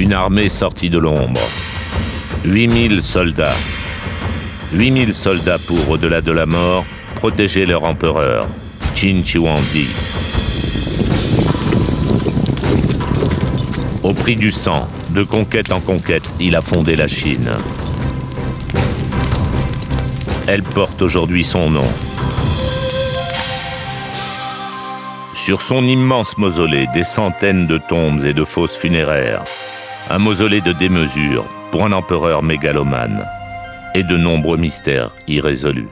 Une armée sortie de l'ombre. 8000 soldats. 8000 soldats pour, au-delà de la mort, protéger leur empereur, Qin Shi Huangdi. Au prix du sang, de conquête en conquête, il a fondé la Chine. Elle porte aujourd'hui son nom. Sur son immense mausolée, des centaines de tombes et de fosses funéraires. Un mausolée de démesure pour un empereur mégalomane. Et de nombreux mystères irrésolus.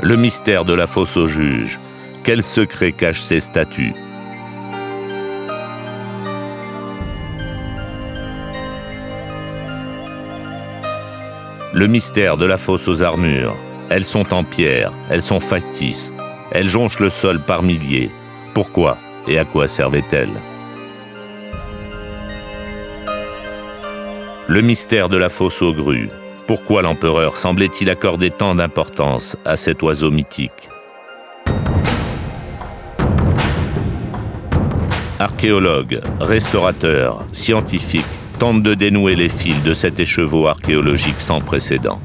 Le mystère de la fosse aux juges. Quels secrets cachent ces statues? Le mystère de la fosse aux armures. Elles sont en pierre, elles sont factices. Elles jonchent le sol par milliers. Pourquoi et à quoi servaient-elles? Le mystère de la fosse aux grues. Pourquoi l'empereur semblait-il accorder tant d'importance à cet oiseau mythique? Archéologues, restaurateurs, scientifiques tentent de dénouer les fils de cet écheveau archéologique sans précédent.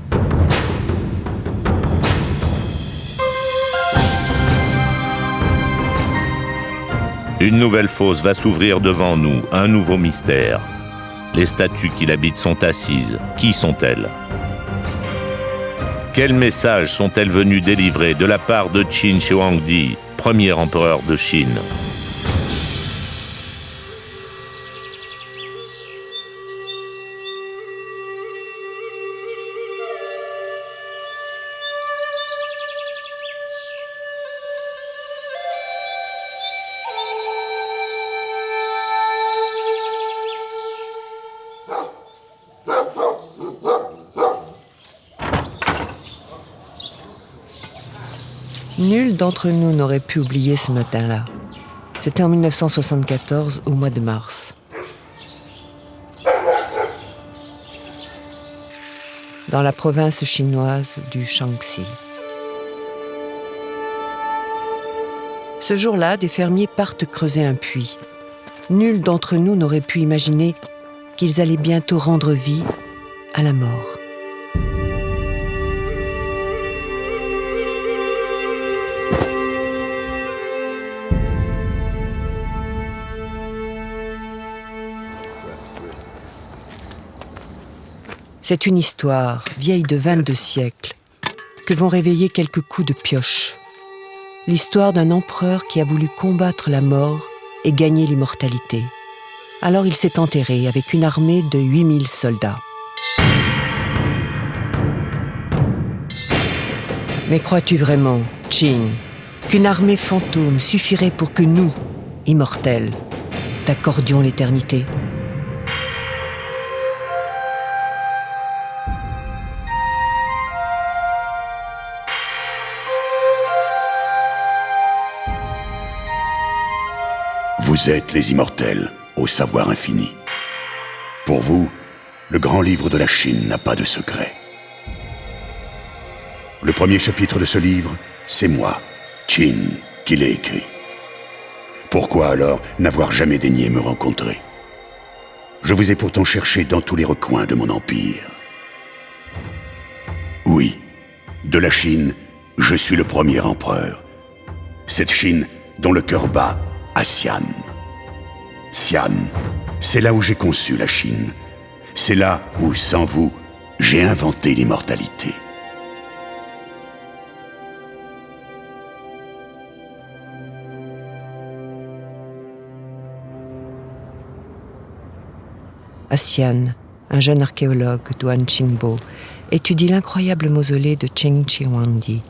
Une nouvelle fosse va s'ouvrir devant nous, un nouveau mystère. Les statues qui l'habitent sont assises. Qui sont-elles? Quels messages sont-elles venues délivrer de la part de Qin Shi Huangdi, premier empereur de Chine? Nul d'entre nous n'aurait pu oublier ce matin-là. C'était en 1974, au mois de mars. Dans la province chinoise du Shaanxi. Ce jour-là, des fermiers partent creuser un puits. Nul d'entre nous n'aurait pu imaginer qu'ils allaient bientôt rendre vie à la mort. C'est une histoire, vieille de 22 siècles, que vont réveiller quelques coups de pioche. L'histoire d'un empereur qui a voulu combattre la mort et gagner l'immortalité. Alors il s'est enterré avec une armée de 8000 soldats. Mais crois-tu vraiment, Qin, qu'une armée fantôme suffirait pour que nous, immortels, t'accordions l'éternité ? Vous êtes les immortels, au savoir infini. Pour vous, le grand livre de la Chine n'a pas de secret. Le premier chapitre de ce livre, c'est moi, Qin, qui l'ai écrit. Pourquoi alors n'avoir jamais daigné me rencontrer? Je vous ai pourtant cherché dans tous les recoins de mon empire. Oui, de la Chine, je suis le premier empereur. Cette Chine dont le cœur bat à Xi'an. Xi'an, c'est là où j'ai conçu la Chine. C'est là où, sans vous, j'ai inventé l'immortalité. À Xi'an, un jeune archéologue, Duan Qingbo, étudie l'incroyable mausolée de Qin Shi Huangdi.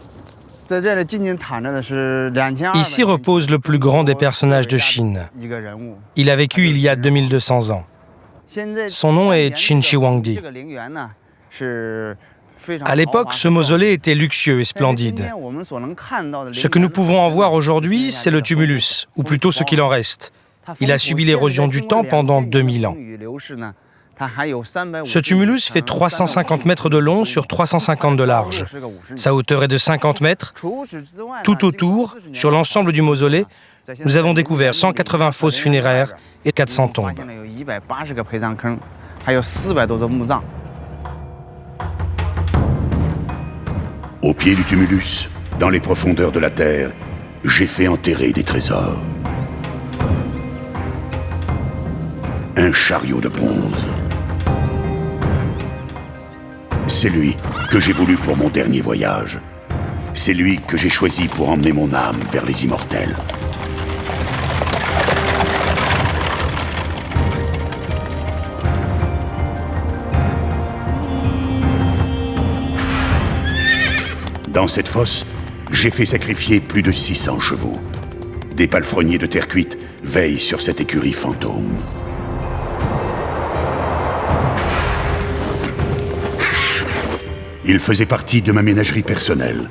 Ici repose le plus grand des personnages de Chine. Il a vécu il y a 2200 ans. Son nom est Qin Shi Huangdi. À l'époque, ce mausolée était luxueux et splendide. Ce que nous pouvons en voir aujourd'hui, c'est le tumulus, ou plutôt ce qu'il en reste. Il a subi l'érosion du temps pendant 2000 ans. Ce tumulus fait 350 mètres de long sur 350 de large. Sa hauteur est de 50 mètres. Tout autour, sur l'ensemble du mausolée, Nous avons découvert 180 fosses funéraires et 400 tombes. Au pied du tumulus, dans les profondeurs de la terre, j'ai fait enterrer des trésors. Un chariot de bronze. C'est lui que j'ai voulu pour mon dernier voyage. C'est lui que j'ai choisi pour emmener mon âme vers les immortels. Dans cette fosse, j'ai fait sacrifier plus de 600 chevaux. Des palefreniers de terre cuite veillent sur cette écurie fantôme. Il faisait partie de ma ménagerie personnelle.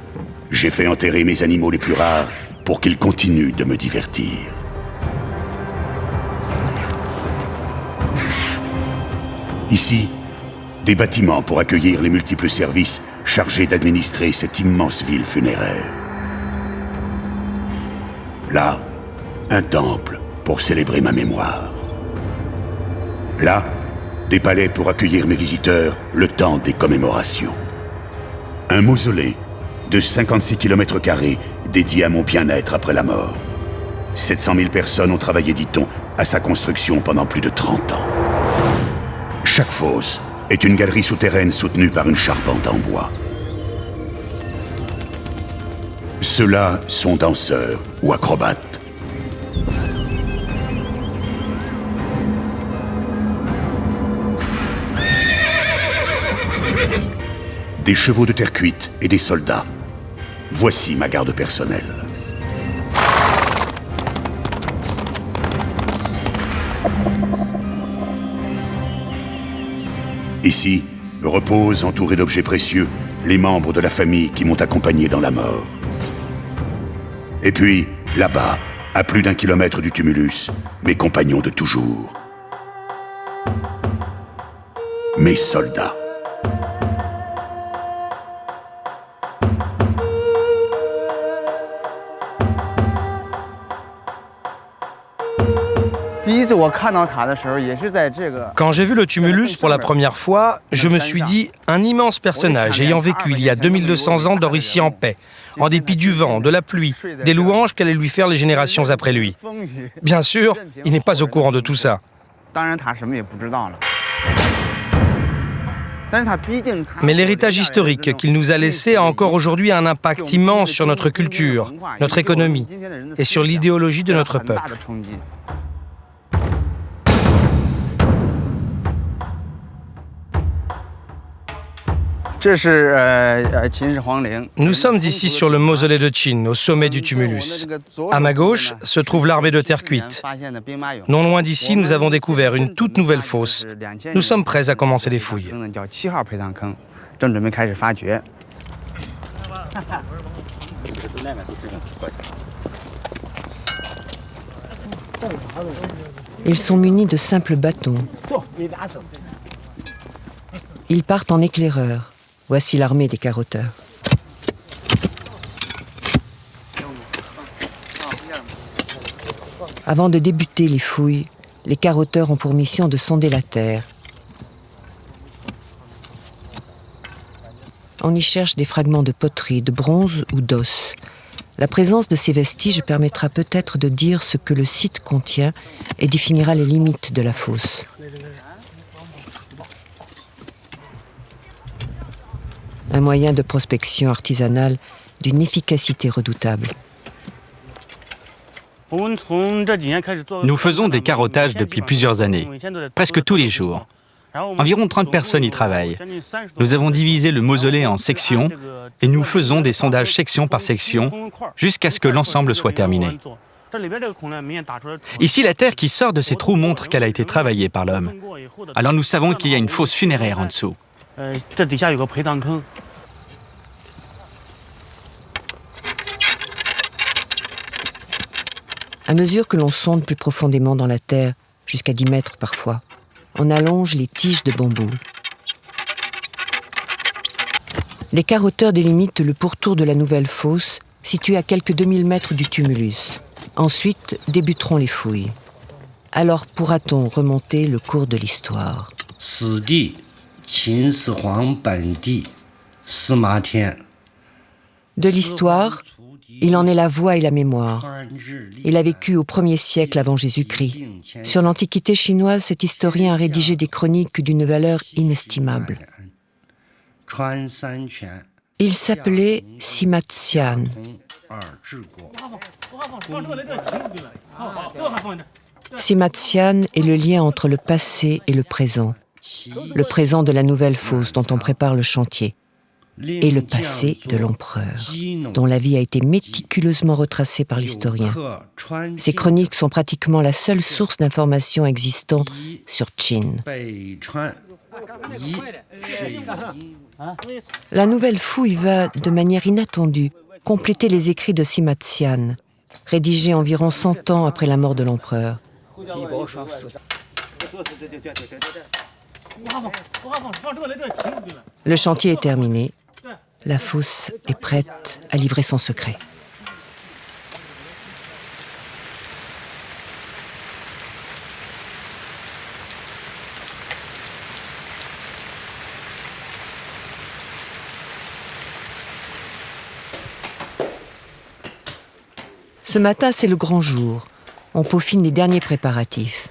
J'ai fait enterrer mes animaux les plus rares pour qu'ils continuent de me divertir. Ici, des bâtiments pour accueillir les multiples services chargés d'administrer cette immense ville funéraire. Là, un temple pour célébrer ma mémoire. Là, des palais pour accueillir mes visiteurs le temps des commémorations. Un mausolée de 56 km² dédié à mon bien-être après la mort. 700 000 personnes ont travaillé, dit-on, à sa construction pendant plus de 30 ans. Chaque fosse est une galerie souterraine soutenue par une charpente en bois. Ceux-là sont danseurs ou acrobates. Des chevaux de terre cuite et des soldats. Voici ma garde personnelle. Ici, reposent, entourés d'objets précieux, les membres de la famille qui m'ont accompagné dans la mort. Et puis, là-bas, à plus d'1 kilomètre du tumulus, mes compagnons de toujours. Mes soldats. Quand j'ai vu le tumulus pour la première fois, je me suis dit, un immense personnage ayant vécu il y a 2200 ans dort ici en paix, en dépit du vent, de la pluie, des louanges qu'allaient lui faire les générations après lui. Bien sûr, il n'est pas au courant de tout ça. Mais l'héritage historique qu'il nous a laissé a encore aujourd'hui un impact immense sur notre culture, notre économie et sur l'idéologie de notre peuple. Nous sommes ici sur le mausolée de Qin, au sommet du tumulus. À ma gauche se trouve l'armée de terre cuite. Non loin d'ici, nous avons découvert une toute nouvelle fosse. Nous sommes prêts à commencer les fouilles. Ils sont munis de simples bâtons. Ils partent en éclaireur. Voici l'armée des carotteurs. Avant de débuter les fouilles, les carotteurs ont pour mission de sonder la terre. On y cherche des fragments de poterie, de bronze ou d'os. La présence de ces vestiges permettra peut-être de dire ce que le site contient et définira les limites de la fosse. Un moyen de prospection artisanale d'une efficacité redoutable. Nous faisons des carottages depuis plusieurs années, presque tous les jours. Environ 30 personnes y travaillent. Nous avons divisé le mausolée en sections et nous faisons des sondages section par section jusqu'à ce que l'ensemble soit terminé. Ici, la terre qui sort de ces trous montre qu'elle a été travaillée par l'homme. Alors nous savons qu'il y a une fosse funéraire en dessous. À mesure que l'on sonde plus profondément dans la terre, jusqu'à 10 mètres parfois, on allonge les tiges de bambou. Les carotteurs délimitent le pourtour de la nouvelle fosse, située à quelques 2000 mètres du tumulus. Ensuite débuteront les fouilles. Alors pourra-t-on remonter le cours de l'histoire? De l'histoire, il en est la voix et la mémoire. Il a vécu au 1er siècle avant Jésus-Christ. Sur l'Antiquité chinoise, cet historien a rédigé des chroniques d'une valeur inestimable. Il s'appelait Sima Qian. Sima Qian est le lien entre le passé et le présent de la nouvelle fosse dont on prépare le chantier, et le passé de l'empereur, dont la vie a été méticuleusement retracée par l'historien. Ces chroniques sont pratiquement la seule source d'informations existante sur Qin. La nouvelle fouille va, de manière inattendue, compléter les écrits de Sima Qian, rédigés environ 100 ans après la mort de l'empereur. Le chantier est terminé. La fosse est prête à livrer son secret. Ce matin, c'est le grand jour. On peaufine les derniers préparatifs.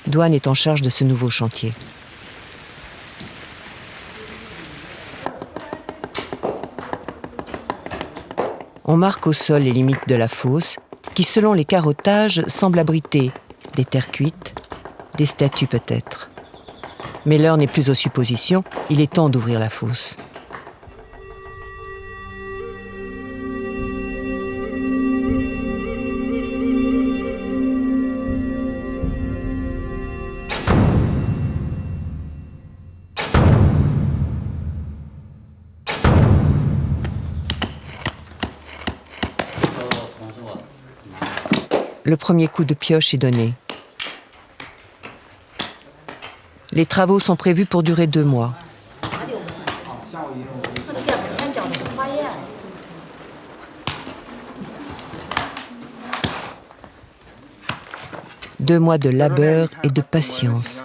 Duan est en charge de ce nouveau chantier. On marque au sol les limites de la fosse, qui, selon les carottages, semble abriter des terres cuites, des statues peut-être. Mais l'heure n'est plus aux suppositions, il est temps d'ouvrir la fosse. Le premier coup de pioche est donné. Les travaux sont prévus pour durer 2 mois. Deux mois de labeur et de patience,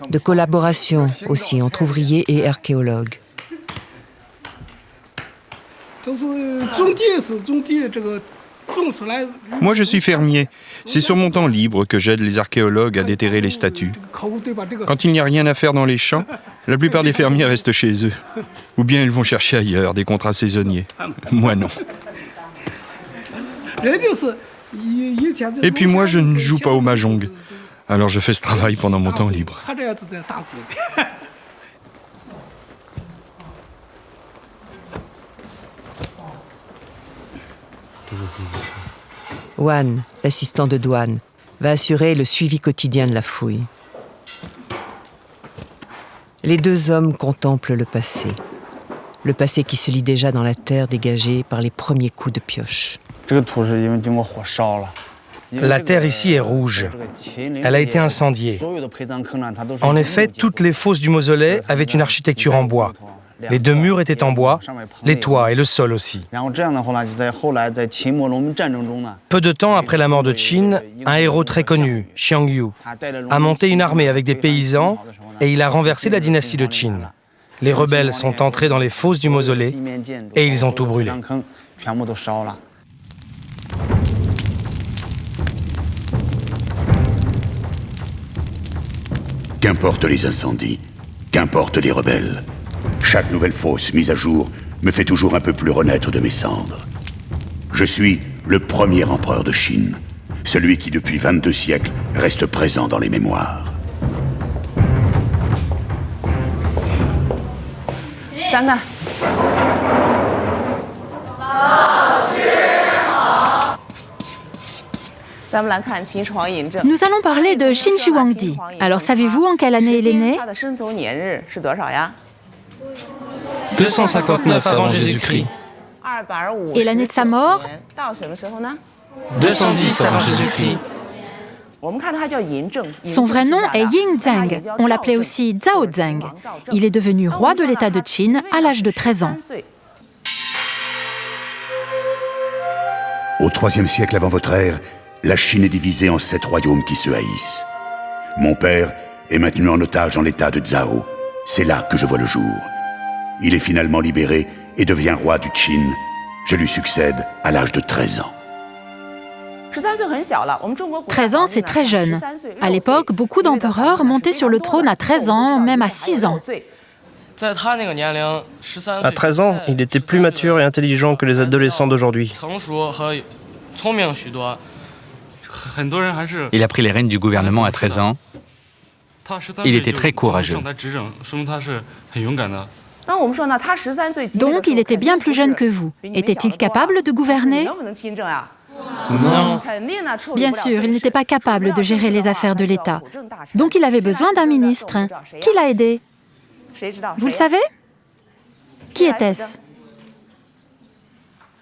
de collaboration aussi entre ouvriers et archéologues. Moi, je suis fermier. C'est sur mon temps libre que j'aide les archéologues à déterrer les statues. Quand il n'y a rien à faire dans les champs, la plupart des fermiers restent chez eux. Ou bien ils vont chercher ailleurs des contrats saisonniers. Moi, non. Et puis moi, je ne joue pas au mahjong. Alors je fais ce travail pendant mon temps libre. Wan, l'assistant de Duan, va assurer le suivi quotidien de la fouille. Les 2 hommes contemplent le passé. Le passé qui se lit déjà dans la terre dégagée par les premiers coups de pioche. La terre ici est rouge. Elle a été incendiée. En effet, toutes les fosses du mausolée avaient une architecture en bois. Les 2 murs étaient en bois, les toits et le sol aussi. Peu de temps après la mort de Qin, un héros très connu, Xiang Yu, a monté une armée avec des paysans et il a renversé la dynastie de Qin. Les rebelles sont entrés dans les fosses du mausolée et ils ont tout brûlé. Qu'importe les incendies, qu'importe les rebelles, chaque nouvelle fosse mise à jour me fait toujours un peu plus renaître de mes cendres. Je suis le premier empereur de Chine, celui qui depuis 22 siècles reste présent dans les mémoires. Nous allons parler de Qin Shi Huangdi. Alors savez-vous en quelle année il est né? 259 avant Jésus-Christ. Et l'année de sa mort? 210 avant Jésus-Christ. Son vrai nom est Ying Zheng. On l'appelait aussi Zhao Zheng. Il est devenu roi de l'État de Qin à l'âge de 13 ans. Au IIIe siècle avant votre ère, la Chine est divisée en 7 royaumes qui se haïssent. Mon père est maintenu en otage dans l'état de Zhao. C'est là que je vois le jour. Il est finalement libéré et devient roi du Qin. Je lui succède à l'âge de 13 ans. 13 ans, c'est très jeune. À l'époque, beaucoup d'empereurs montaient sur le trône à 13 ans, même à 6 ans. À 13 ans, il était plus mature et intelligent que les adolescents d'aujourd'hui. Il a pris les rênes du gouvernement à 13 ans. Il était très courageux. Donc, il était bien plus jeune que vous. Était-il capable de gouverner? Non. Bien sûr, il n'était pas capable de gérer les affaires de l'État. Donc, il avait besoin d'un ministre. Qui l'a aidé? Vous le savez? Qui était-ce?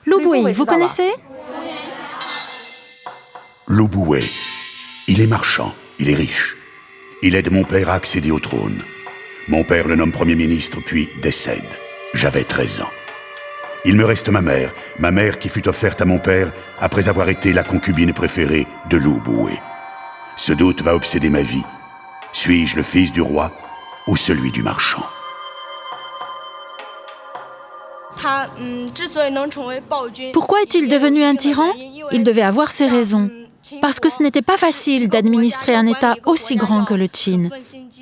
Lu Bui, vous connaissez? Lu Bui. Il est marchand, il est riche. Il aide mon père à accéder au trône. Mon père le nomme Premier ministre, puis décède. J'avais 13 ans. Il me reste ma mère qui fut offerte à mon père après avoir été la concubine préférée de Lu Bui. Ce doute va obséder ma vie. Suis-je le fils du roi ou celui du marchand? Pourquoi est-il devenu un tyran? Il devait avoir ses raisons. Parce que ce n'était pas facile d'administrer un État aussi grand que le Qin.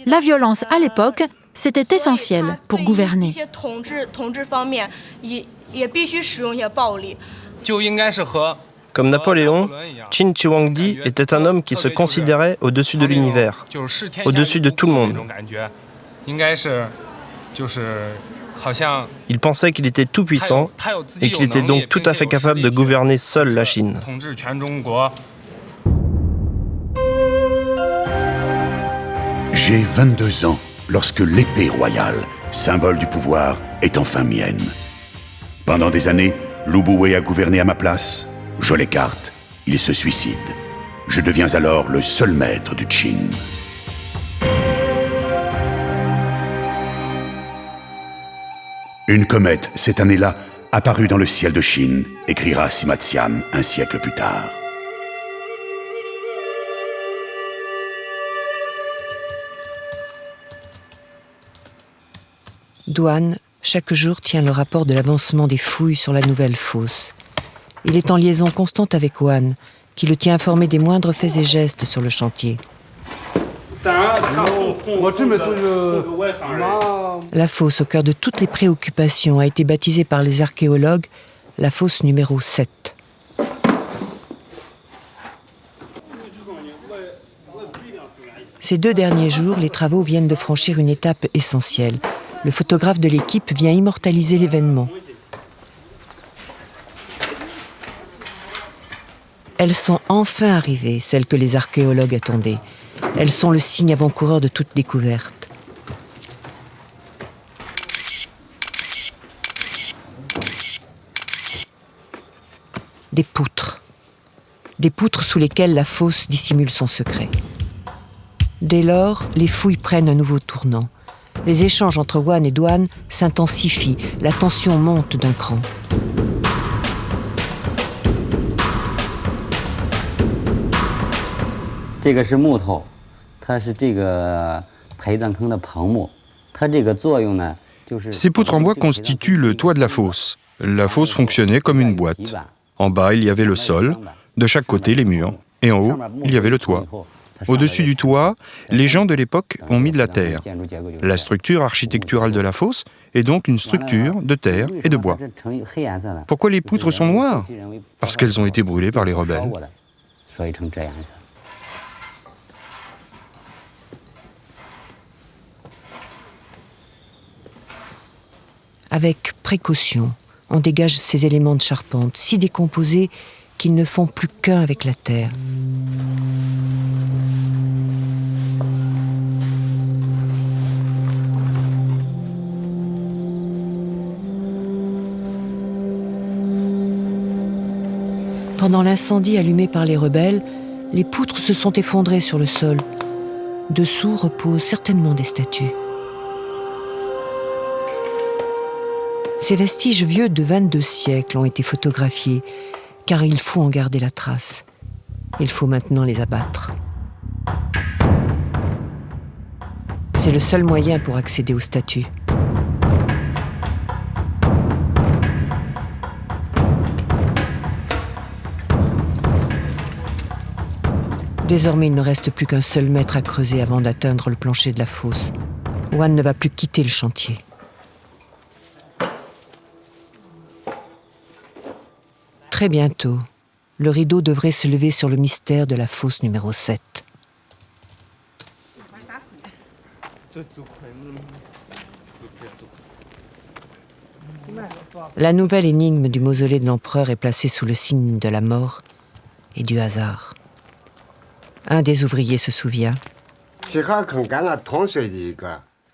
La violence, à l'époque, c'était essentiel pour gouverner. Comme Napoléon, Qin Shi Huangdi était un homme qui se considérait au-dessus de l'univers, au-dessus de tout le monde. Il pensait qu'il était tout-puissant et qu'il était donc tout à fait capable de gouverner seul la Chine. J'ai 22 ans lorsque l'épée royale, symbole du pouvoir, est enfin mienne. Pendant des années, Lu Bui a gouverné à ma place. Je l'écarte, il se suicide. Je deviens alors le seul maître du Qin. Une comète, cette année-là, apparue dans le ciel de Chine, écrira Sima Qian un siècle plus tard. Duan, chaque jour, tient le rapport de l'avancement des fouilles sur la nouvelle fosse. Il est en liaison constante avec Wan, qui le tient informé des moindres faits et gestes sur le chantier. La fosse, au cœur de toutes les préoccupations, a été baptisée par les archéologues la fosse numéro 7. Ces 2 derniers jours, les travaux viennent de franchir une étape essentielle. Le photographe de l'équipe vient immortaliser l'événement. Elles sont enfin arrivées, celles que les archéologues attendaient. Elles sont le signe avant-coureur de toute découverte. Des poutres. Des poutres sous lesquelles la fosse dissimule son secret. Dès lors, les fouilles prennent un nouveau tournant. Les échanges entre Wan et Duan s'intensifient, la tension monte d'un cran. Ces poutres en bois constituent le toit de la fosse. La fosse fonctionnait comme une boîte. En bas, il y avait le sol, de chaque côté les murs, et en haut, il y avait le toit. Au-dessus du toit, les gens de l'époque ont mis de la terre. La structure architecturale de la fosse est donc une structure de terre et de bois. Pourquoi les poutres sont noires? Parce qu'elles ont été brûlées par les rebelles. Avec précaution, on dégage ces éléments de charpente, si décomposés qu'ils ne font plus qu'un avec la terre. Pendant l'incendie allumé par les rebelles, les poutres se sont effondrées sur le sol. Dessous reposent certainement des statues. Ces vestiges vieux de 22 siècles ont été photographiés. car il faut en garder la trace. Il faut maintenant les abattre. C'est le seul moyen pour accéder aux statues. Désormais, il ne reste plus qu'un seul mètre à creuser avant d'atteindre le plancher de la fosse. Wan ne va plus quitter le chantier. Très bientôt, le rideau devrait se lever sur le mystère de la fosse numéro 7. La nouvelle énigme du mausolée de l'empereur est placée sous le signe de la mort et du hasard. Un des ouvriers se souvient.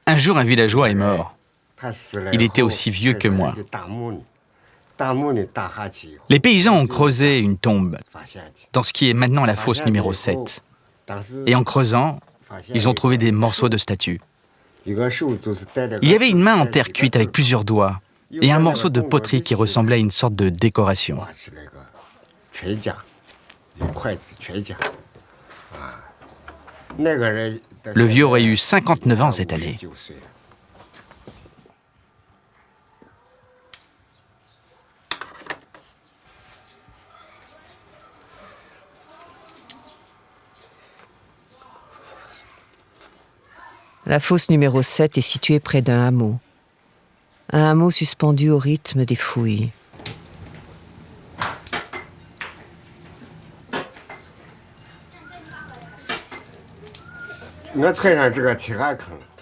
Un jour, un villageois est mort. Il était aussi vieux que moi. Les paysans ont creusé une tombe dans ce qui est maintenant la fosse numéro 7. Et en creusant, ils ont trouvé des morceaux de statues. Il y avait une main en terre cuite avec plusieurs doigts et un morceau de poterie qui ressemblait à une sorte de décoration. Le vieux aurait eu 59 ans cette année. La fosse numéro 7 est située près d'un hameau. Un hameau suspendu au rythme des fouilles.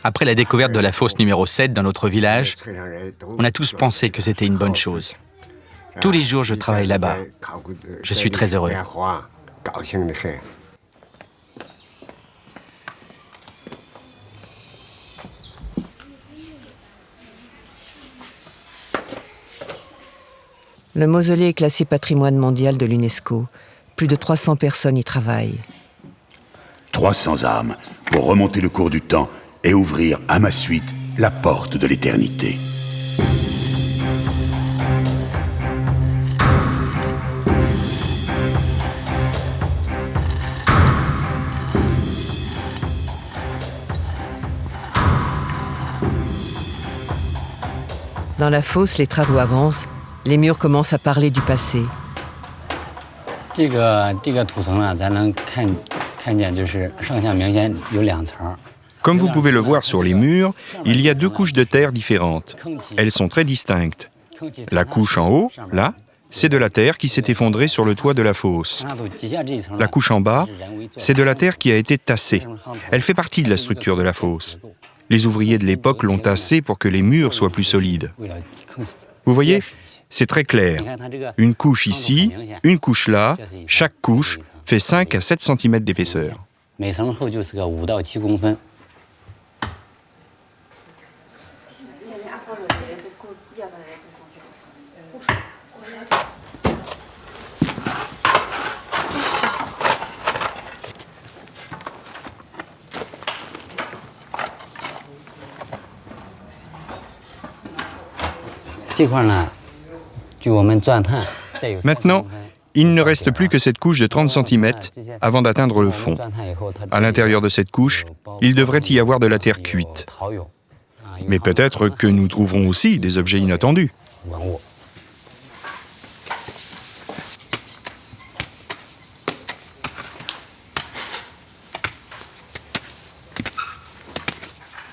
Après la découverte de la fosse numéro 7 dans notre village, on a tous pensé que c'était une bonne chose. Tous les jours, je travaille là-bas. Je suis très heureux. Le mausolée est classé patrimoine mondial de l'UNESCO. Plus de 300 personnes y travaillent. 300 âmes pour remonter le cours du temps et ouvrir à ma suite la porte de l'éternité. Dans la fosse, les travaux avancent. Les murs commencent à parler du passé. Comme vous pouvez le voir sur les murs, il y a 2 couches de terre différentes. Elles sont très distinctes. La couche en haut, là, c'est de la terre qui s'est effondrée sur le toit de la fosse. La couche en bas, c'est de la terre qui a été tassée. Elle fait partie de la structure de la fosse. Les ouvriers de l'époque l'ont tassée pour que les murs soient plus solides. Vous voyez ? C'est très clair. Une couche ici, une couche là, chaque couche fait 5 à 7 cm d'épaisseur. Maintenant, il ne reste plus que cette couche de 30 cm avant d'atteindre le fond. À l'intérieur de cette couche, il devrait y avoir de la terre cuite. Mais peut-être que nous trouverons aussi des objets inattendus.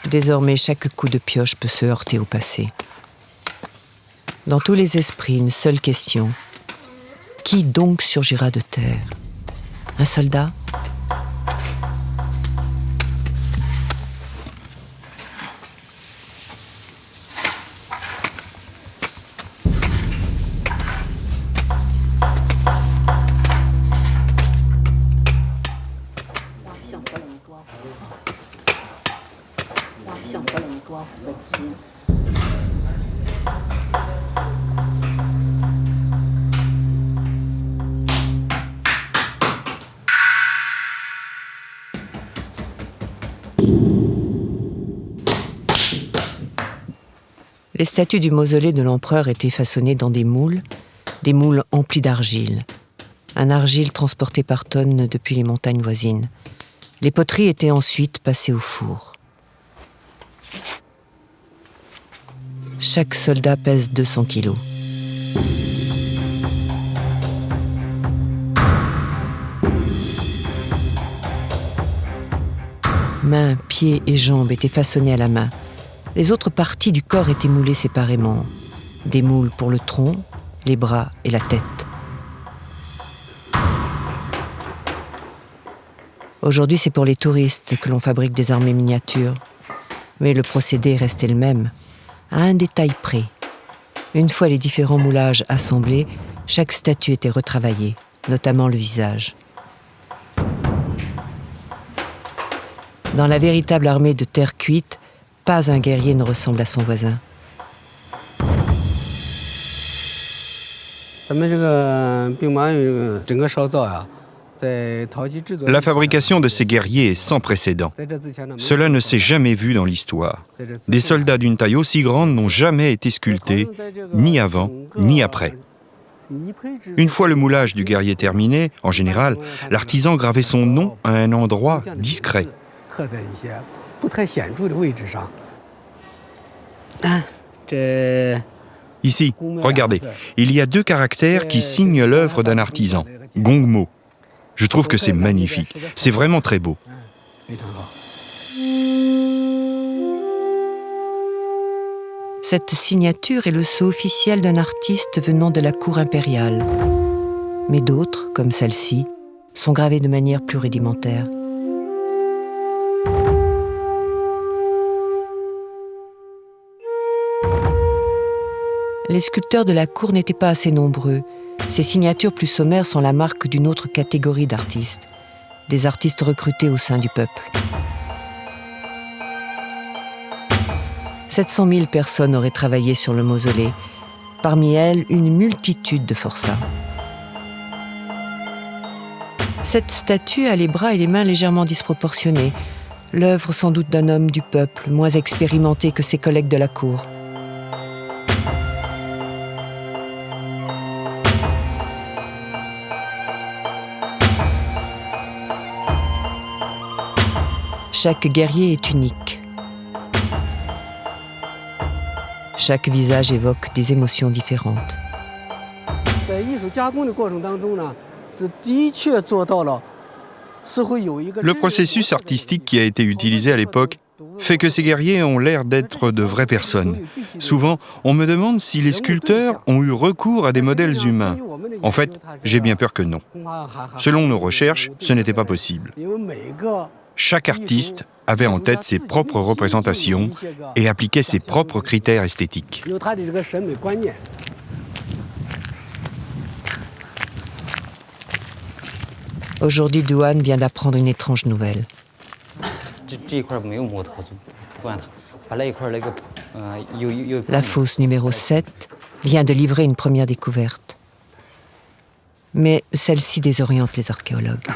Désormais, chaque coup de pioche peut se heurter au passé. Dans tous les esprits, une seule question. Qui donc surgira de terre ? Un soldat ? Les statues du mausolée de l'empereur étaient façonnées dans des moules des moules emplis d'argile. Un argile transporté par tonnes depuis les montagnes voisines. Les poteries étaient ensuite passées au four. Chaque soldat pèse 200 kilos. Mains, pieds et jambes étaient façonnés à la main. Les autres parties du corps étaient moulées séparément. Des moules pour le tronc, les bras et la tête. Aujourd'hui, c'est pour les touristes que l'on fabrique des armées miniatures. Mais le procédé restait le même, à un détail près. Une fois les différents moulages assemblés, chaque statue était retravaillée, notamment le visage. Dans la véritable armée de terre cuite, pas un guerrier ne ressemble à son voisin. La fabrication de ces guerriers est sans précédent. Cela ne s'est jamais vu dans l'histoire. Des soldats d'une taille aussi grande n'ont jamais été sculptés, ni avant, ni après. Une fois le moulage du guerrier terminé, en général, l'artisan gravait son nom à un endroit discret. Ici, regardez, il y a 2 caractères qui signent l'œuvre d'un artisan. Gongmo. Je trouve que c'est magnifique. C'est vraiment très beau. Cette signature est le sceau officiel d'un artiste venant de la cour impériale. Mais d'autres, comme celle-ci, sont gravées de manière plus rudimentaire. Les sculpteurs de la cour n'étaient pas assez nombreux. Ces signatures plus sommaires sont la marque d'une autre catégorie d'artistes, des artistes recrutés au sein du peuple. 700 000 personnes auraient travaillé sur le mausolée, parmi elles une multitude de forçats. Cette statue a les bras et les mains légèrement disproportionnés, l'œuvre sans doute d'un homme du peuple, moins expérimenté que ses collègues de la cour. Chaque guerrier est unique. Chaque visage évoque des émotions différentes. Le processus artistique qui a été utilisé à l'époque fait que ces guerriers ont l'air d'être de vraies personnes. Souvent, on me demande si les sculpteurs ont eu recours à des modèles humains. En fait, j'ai bien peur que non. Selon nos recherches, ce n'était pas possible. Chaque artiste avait en tête ses propres représentations et appliquait ses propres critères esthétiques. Aujourd'hui, Duan vient d'apprendre une étrange nouvelle. La fosse numéro 7 vient de livrer une première découverte. Mais celle-ci désoriente les archéologues.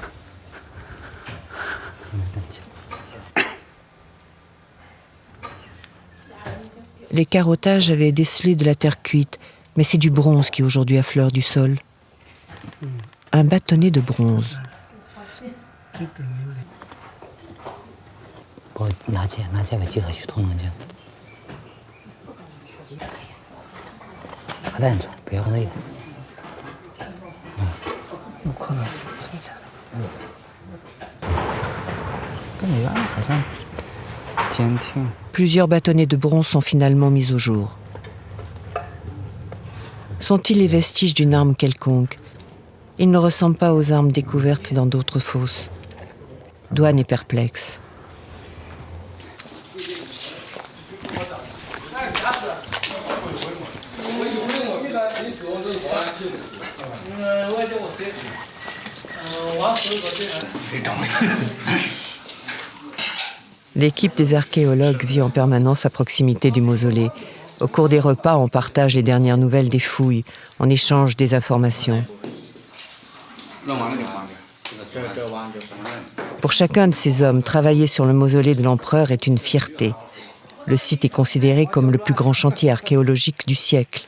Les carottages avaient décelé de la terre cuite, mais c'est du bronze qui aujourd'hui affleure du sol. Un bâtonnet de bronze. Plusieurs bâtonnets de bronze sont finalement mis au jour. Sont-ils les vestiges d'une arme quelconque? Ils ne ressemblent pas aux armes découvertes dans d'autres fosses. Duan est perplexe. L'équipe des archéologues vit en permanence à proximité du mausolée. Au cours des repas, on partage les dernières nouvelles des fouilles, on échange des informations. Pour chacun de ces hommes, travailler sur le mausolée de l'empereur est une fierté. Le site est considéré comme le plus grand chantier archéologique du siècle.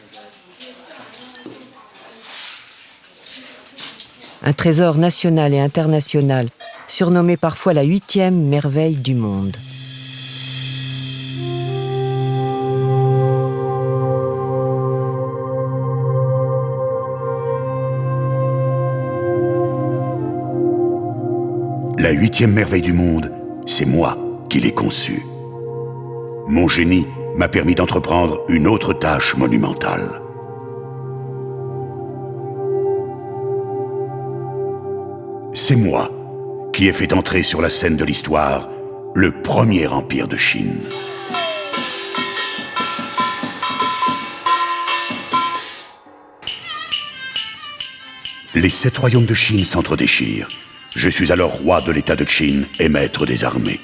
Un trésor national et international, surnommé parfois la 8e merveille du monde. La 8e merveille du monde, c'est moi qui l'ai conçue. Mon génie m'a permis d'entreprendre une autre tâche monumentale. C'est moi qui ai fait entrer sur la scène de l'histoire le premier empire de Chine. Les 7 royaumes de Chine s'entredéchirent. Je suis alors roi de l'État de Qin et maître des armées.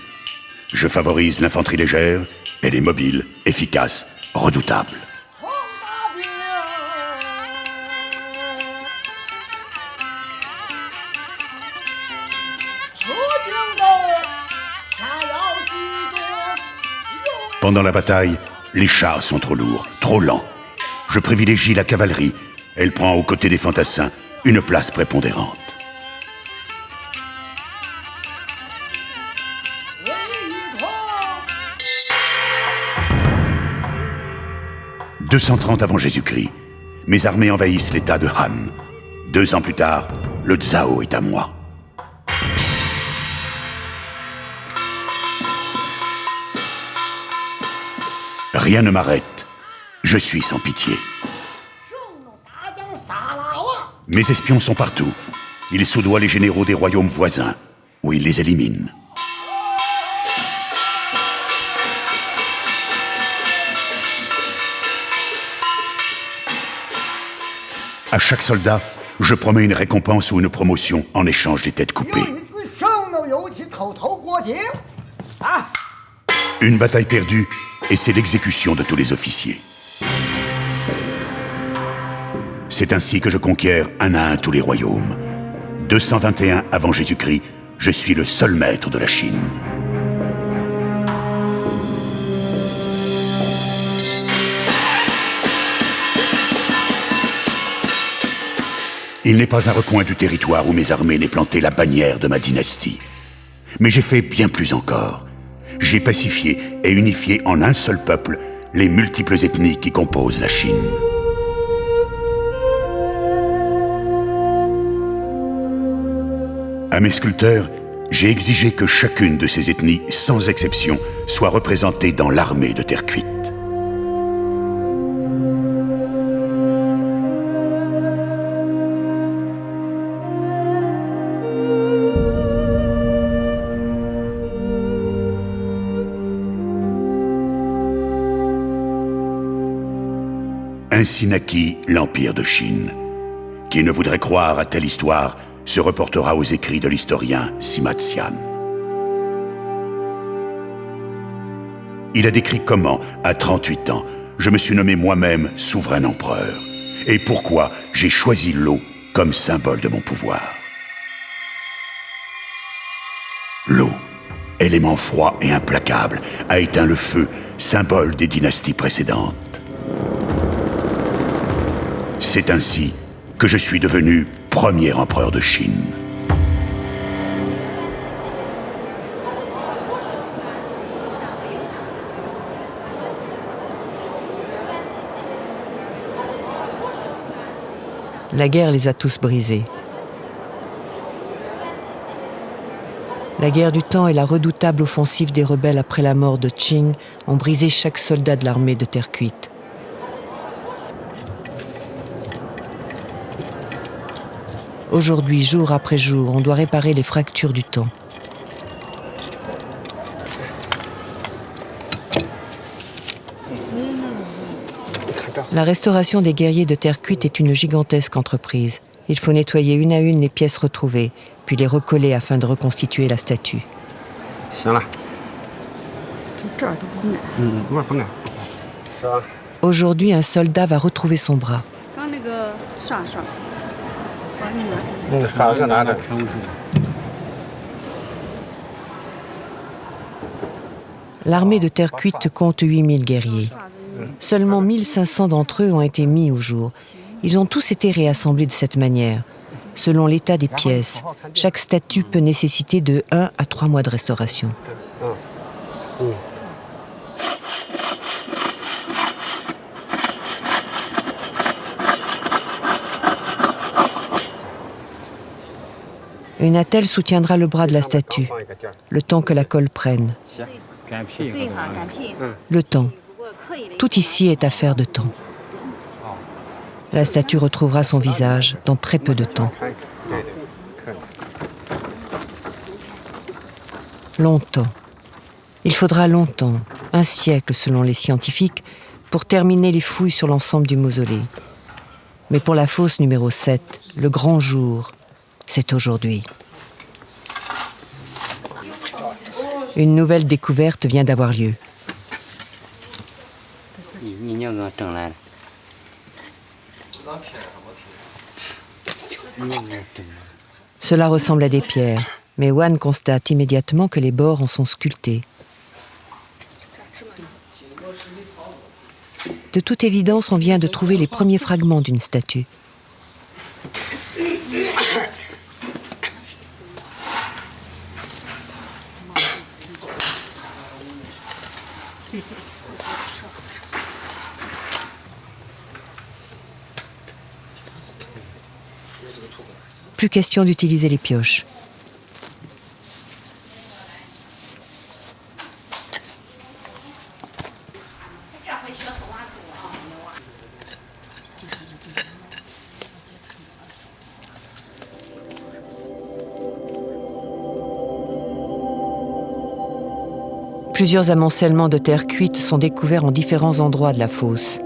Je favorise l'infanterie légère, elle est mobile, efficace, redoutable. Pendant la bataille, les chars sont trop lourds, trop lents. Je privilégie la cavalerie. Elle prend aux côtés des fantassins une place prépondérante. « 230 avant Jésus-Christ, mes armées envahissent l'état de Han. 2 ans plus tard, le Zhao est à moi. Rien ne m'arrête. Je suis sans pitié. Mes espions sont partout. Ils soudoient les généraux des royaumes voisins, où ils les éliminent. À chaque soldat, je promets une récompense ou une promotion en échange des têtes coupées. Une bataille perdue, et c'est l'exécution de tous les officiers. C'est ainsi que je conquiers un à un tous les royaumes. 221 avant Jésus-Christ, je suis le seul maître de la Chine. Il n'est pas un recoin du territoire où mes armées n'aient planté la bannière de ma dynastie. Mais j'ai fait bien plus encore. J'ai pacifié et unifié en un seul peuple les multiples ethnies qui composent la Chine. À mes sculpteurs, j'ai exigé que chacune de ces ethnies, sans exception, soit représentée dans l'armée de terre cuite. Ainsi naquit l'Empire de Chine. Qui ne voudrait croire à telle histoire se reportera aux écrits de l'historien Sima Qian. Il a décrit comment, à 38 ans, je me suis nommé moi-même souverain empereur, et pourquoi j'ai choisi l'eau comme symbole de mon pouvoir. L'eau, élément froid et implacable, a éteint le feu, symbole des dynasties précédentes. C'est ainsi que je suis devenu premier empereur de Chine. La guerre les a tous brisés. La guerre du temps et la redoutable offensive des rebelles après la mort de Qing ont brisé chaque soldat de l'armée de terre cuite. Aujourd'hui, jour après jour, on doit réparer les fractures du temps. La restauration des guerriers de terre cuite est une gigantesque entreprise. Il faut nettoyer une à une les pièces retrouvées, puis les recoller afin de reconstituer la statue. Aujourd'hui, un soldat va retrouver son bras. L'armée de terre cuite compte 8000 guerriers. Seulement 1500 d'entre eux ont été mis au jour. Ils ont tous été réassemblés de cette manière. Selon l'état des pièces, chaque statue peut nécessiter de 1 à 3 mois de restauration. Une attelle soutiendra le bras de la statue, le temps que la colle prenne. Le temps. Tout ici est affaire de temps. La statue retrouvera son visage dans très peu de temps. Longtemps. Il faudra longtemps, 1 siècle selon les scientifiques, pour terminer les fouilles sur l'ensemble du mausolée. Mais pour la fosse numéro 7, le grand jour, c'est aujourd'hui. Une nouvelle découverte vient d'avoir lieu. Cela ressemble à des pierres, mais Wan constate immédiatement que les bords en sont sculptés. De toute évidence, on vient de trouver les premiers fragments d'une statue. Plus question d'utiliser les pioches. Plusieurs amoncellements de terre cuite sont découverts en différents endroits de la fosse.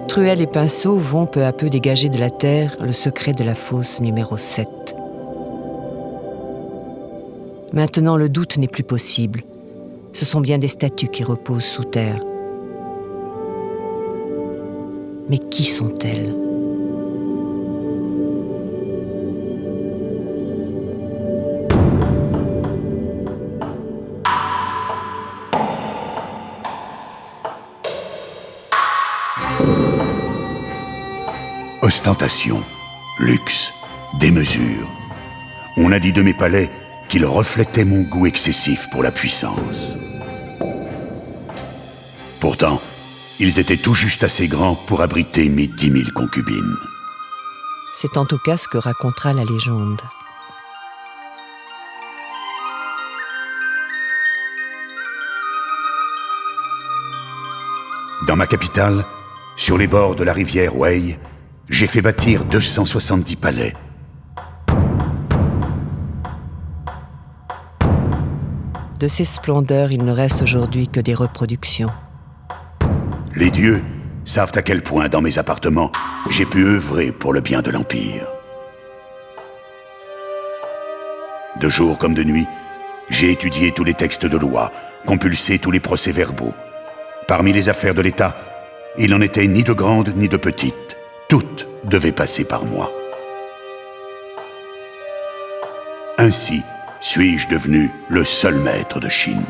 Truelle et pinceau vont peu à peu dégager de la terre le secret de la fosse numéro 7. Maintenant, le doute n'est plus possible. Ce sont bien des statues qui reposent sous terre. Mais qui sont-elles ? Ostentation, luxe, démesure. On a dit de mes palais qu'ils reflétaient mon goût excessif pour la puissance. Pourtant, ils étaient tout juste assez grands pour abriter mes 10 000 concubines. C'est en tout cas ce que racontera la légende. Dans ma capitale, sur les bords de la rivière Wei, j'ai fait bâtir 270 palais. De ces splendeurs, il ne reste aujourd'hui que des reproductions. Les dieux savent à quel point, dans mes appartements, j'ai pu œuvrer pour le bien de l'Empire. De jour comme de nuit, j'ai étudié tous les textes de loi, compulsé tous les procès-verbaux. Parmi les affaires de l'État, il n'en était ni de grandes ni de petites. Toutes devaient passer par moi. Ainsi suis-je devenu le seul maître de Chine.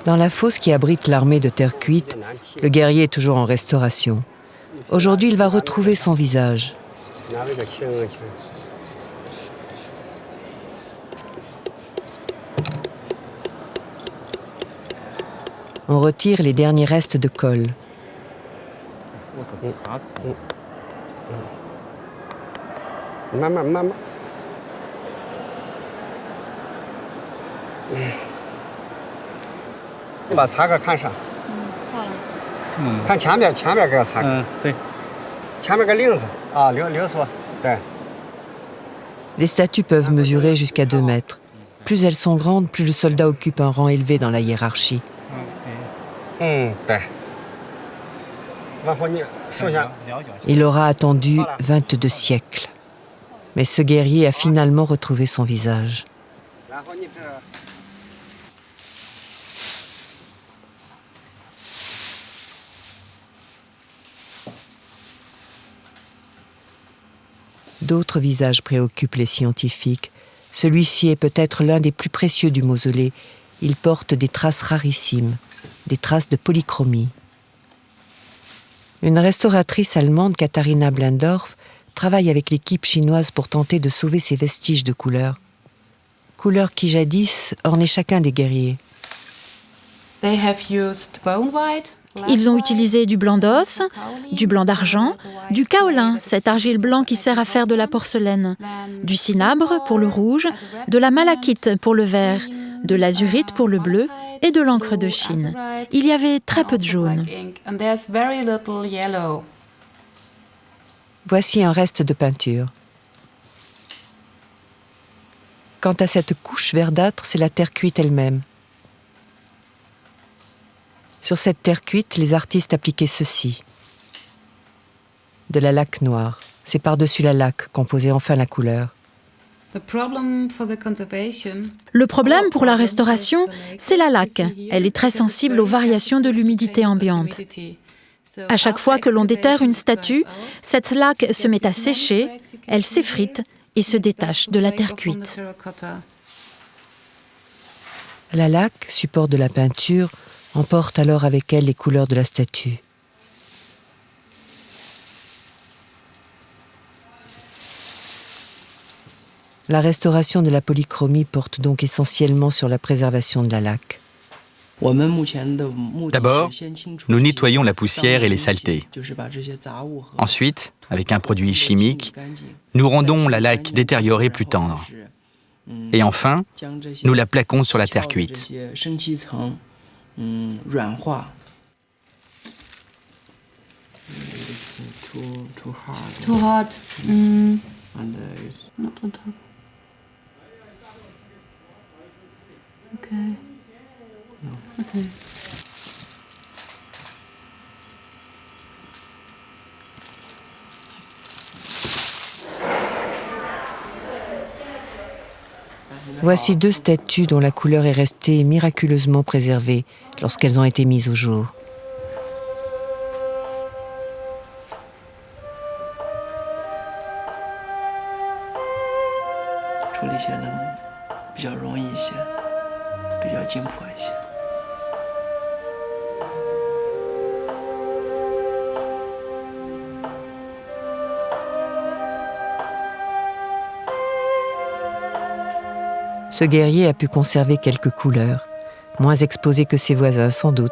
Dans la fosse qui abrite l'armée de terre cuite, le guerrier est toujours en restauration. Aujourd'hui, il va retrouver son visage. On retire les derniers restes de colle. Les statues peuvent mesurer jusqu'à 2 mètres. Plus elles sont grandes, plus le soldat occupe un rang élevé dans la hiérarchie. Il aura attendu 22 siècles. Mais ce guerrier a finalement retrouvé son visage. D'autres visages préoccupent les scientifiques. Celui-ci est peut-être l'un des plus précieux du mausolée. Il porte des traces rarissimes, des traces de polychromie. Une restauratrice allemande, Katharina Blendorf, travaille avec l'équipe chinoise pour tenter de sauver ces vestiges de couleurs. Couleurs qui jadis ornaient chacun des guerriers. Ils ont utilisé du blanc d'os, du blanc d'argent, du kaolin, cette argile blanc qui sert à faire de la porcelaine, du cinabre pour le rouge, de la malachite pour le vert, de l'azurite pour le bleu et de l'encre de Chine. Il y avait très peu de jaune. Voici un reste de peinture. Quant à cette couche verdâtre, c'est la terre cuite elle-même. Sur cette terre cuite, les artistes appliquaient ceci. De la laque noire. C'est par-dessus la laque qu'on posait enfin la couleur. Le problème pour la restauration, c'est la laque. Elle est très sensible aux variations de l'humidité ambiante. À chaque fois que l'on déterre une statue, cette laque se met à sécher, elle s'effrite et se détache de la terre cuite. La laque, support de la peinture, emporte alors avec elle les couleurs de la statue. La restauration de la polychromie porte donc essentiellement sur la préservation de la laque. D'abord, nous nettoyons la poussière et les saletés. Ensuite, avec un produit chimique, nous rendons la laque détériorée plus tendre. Et enfin, nous la plaquons sur la terre cuite. Too hot. Not on top. Okay. Okay. Voici deux statues dont la couleur est restée miraculeusement préservée lorsqu'elles ont été mises au jour. Ce guerrier a pu conserver quelques couleurs, moins exposé que ses voisins sans doute,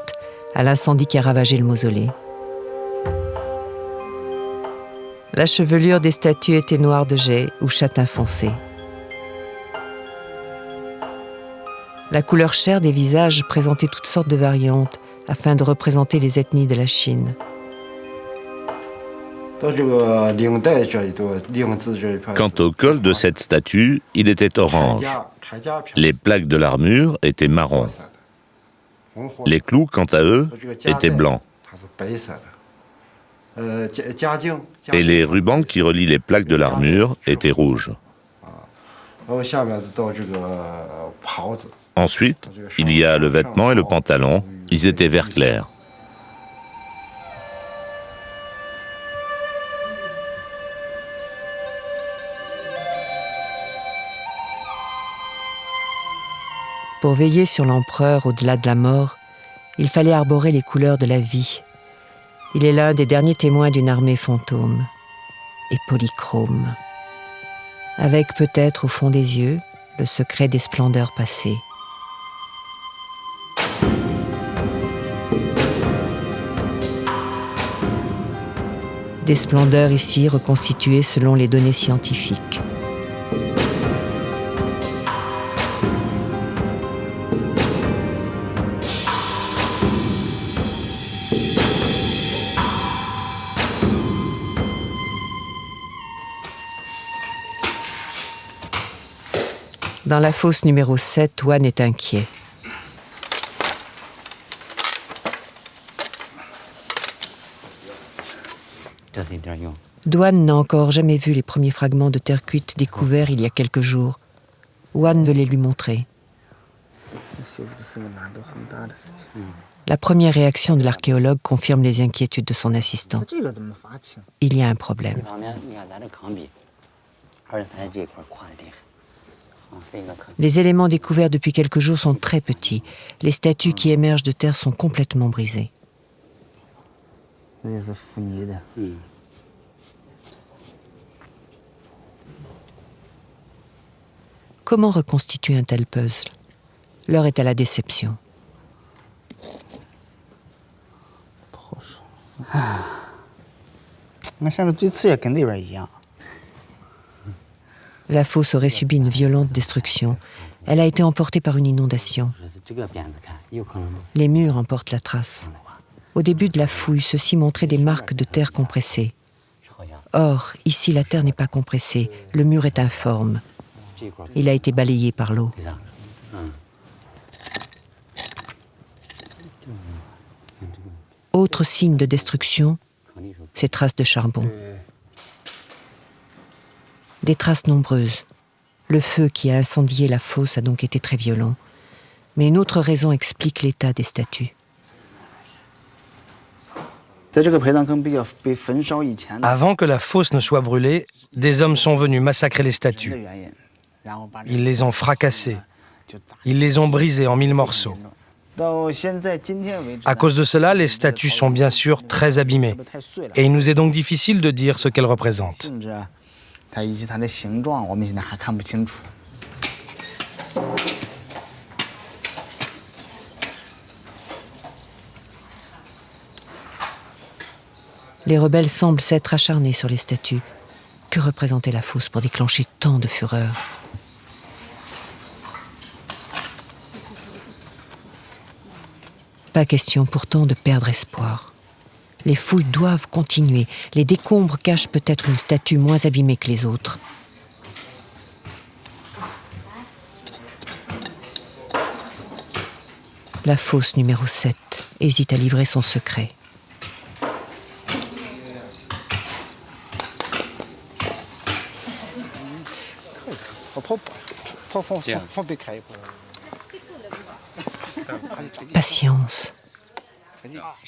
à l'incendie qui a ravagé le mausolée. La chevelure des statues était noire de jais ou châtain foncé. La couleur chair des visages présentait toutes sortes de variantes afin de représenter les ethnies de la Chine. Quant au col de cette statue, il était orange. Les plaques de l'armure étaient marron. Les clous, quant à eux, étaient blancs. Et les rubans qui relient les plaques de l'armure étaient rouges. Ensuite, il y a le vêtement et le pantalon. Ils étaient vert clair. Pour veiller sur l'empereur au-delà de la mort, il fallait arborer les couleurs de la vie. Il est l'un des derniers témoins d'une armée fantôme et polychrome, avec peut-être au fond des yeux le secret des splendeurs passées. Des splendeurs ici reconstituées selon les données scientifiques. Dans la fosse numéro 7, Wan est inquiet. Duan n'a encore jamais vu les premiers fragments de terre cuite découverts il y a quelques jours. Wan veut les lui montrer. La première réaction de l'archéologue confirme les inquiétudes de son assistant. Il y a un problème. Les éléments découverts depuis quelques jours sont très petits. Les statues qui émergent de terre sont complètement brisées. Comment reconstituer un tel puzzle? L'heure est à la déception. La fosse aurait subi une violente destruction. Elle a été emportée par une inondation. Les murs en portent la trace. Au début de la fouille, ceux-ci montraient des marques de terre compressée. Or, ici, la terre n'est pas compressée. Le mur est informe. Il a été balayé par l'eau. Autre signe de destruction, ces traces de charbon. Des traces nombreuses. Le feu qui a incendié la fosse a donc été très violent. Mais une autre raison explique l'état des statues. Avant que la fosse ne soit brûlée, des hommes sont venus massacrer les statues. Ils les ont fracassées. Ils les ont brisées en 1000 morceaux. À cause de cela, les statues sont bien sûr très abîmées. Et il nous est donc difficile de dire ce qu'elles représentent. Les rebelles semblent s'être acharnés sur les statues. Que représentait la fosse pour déclencher tant de fureur? Pas question pourtant de perdre espoir. Les fouilles doivent continuer. Les décombres cachent peut-être une statue moins abîmée que les autres. La fosse numéro 7 hésite à livrer son secret. Patience,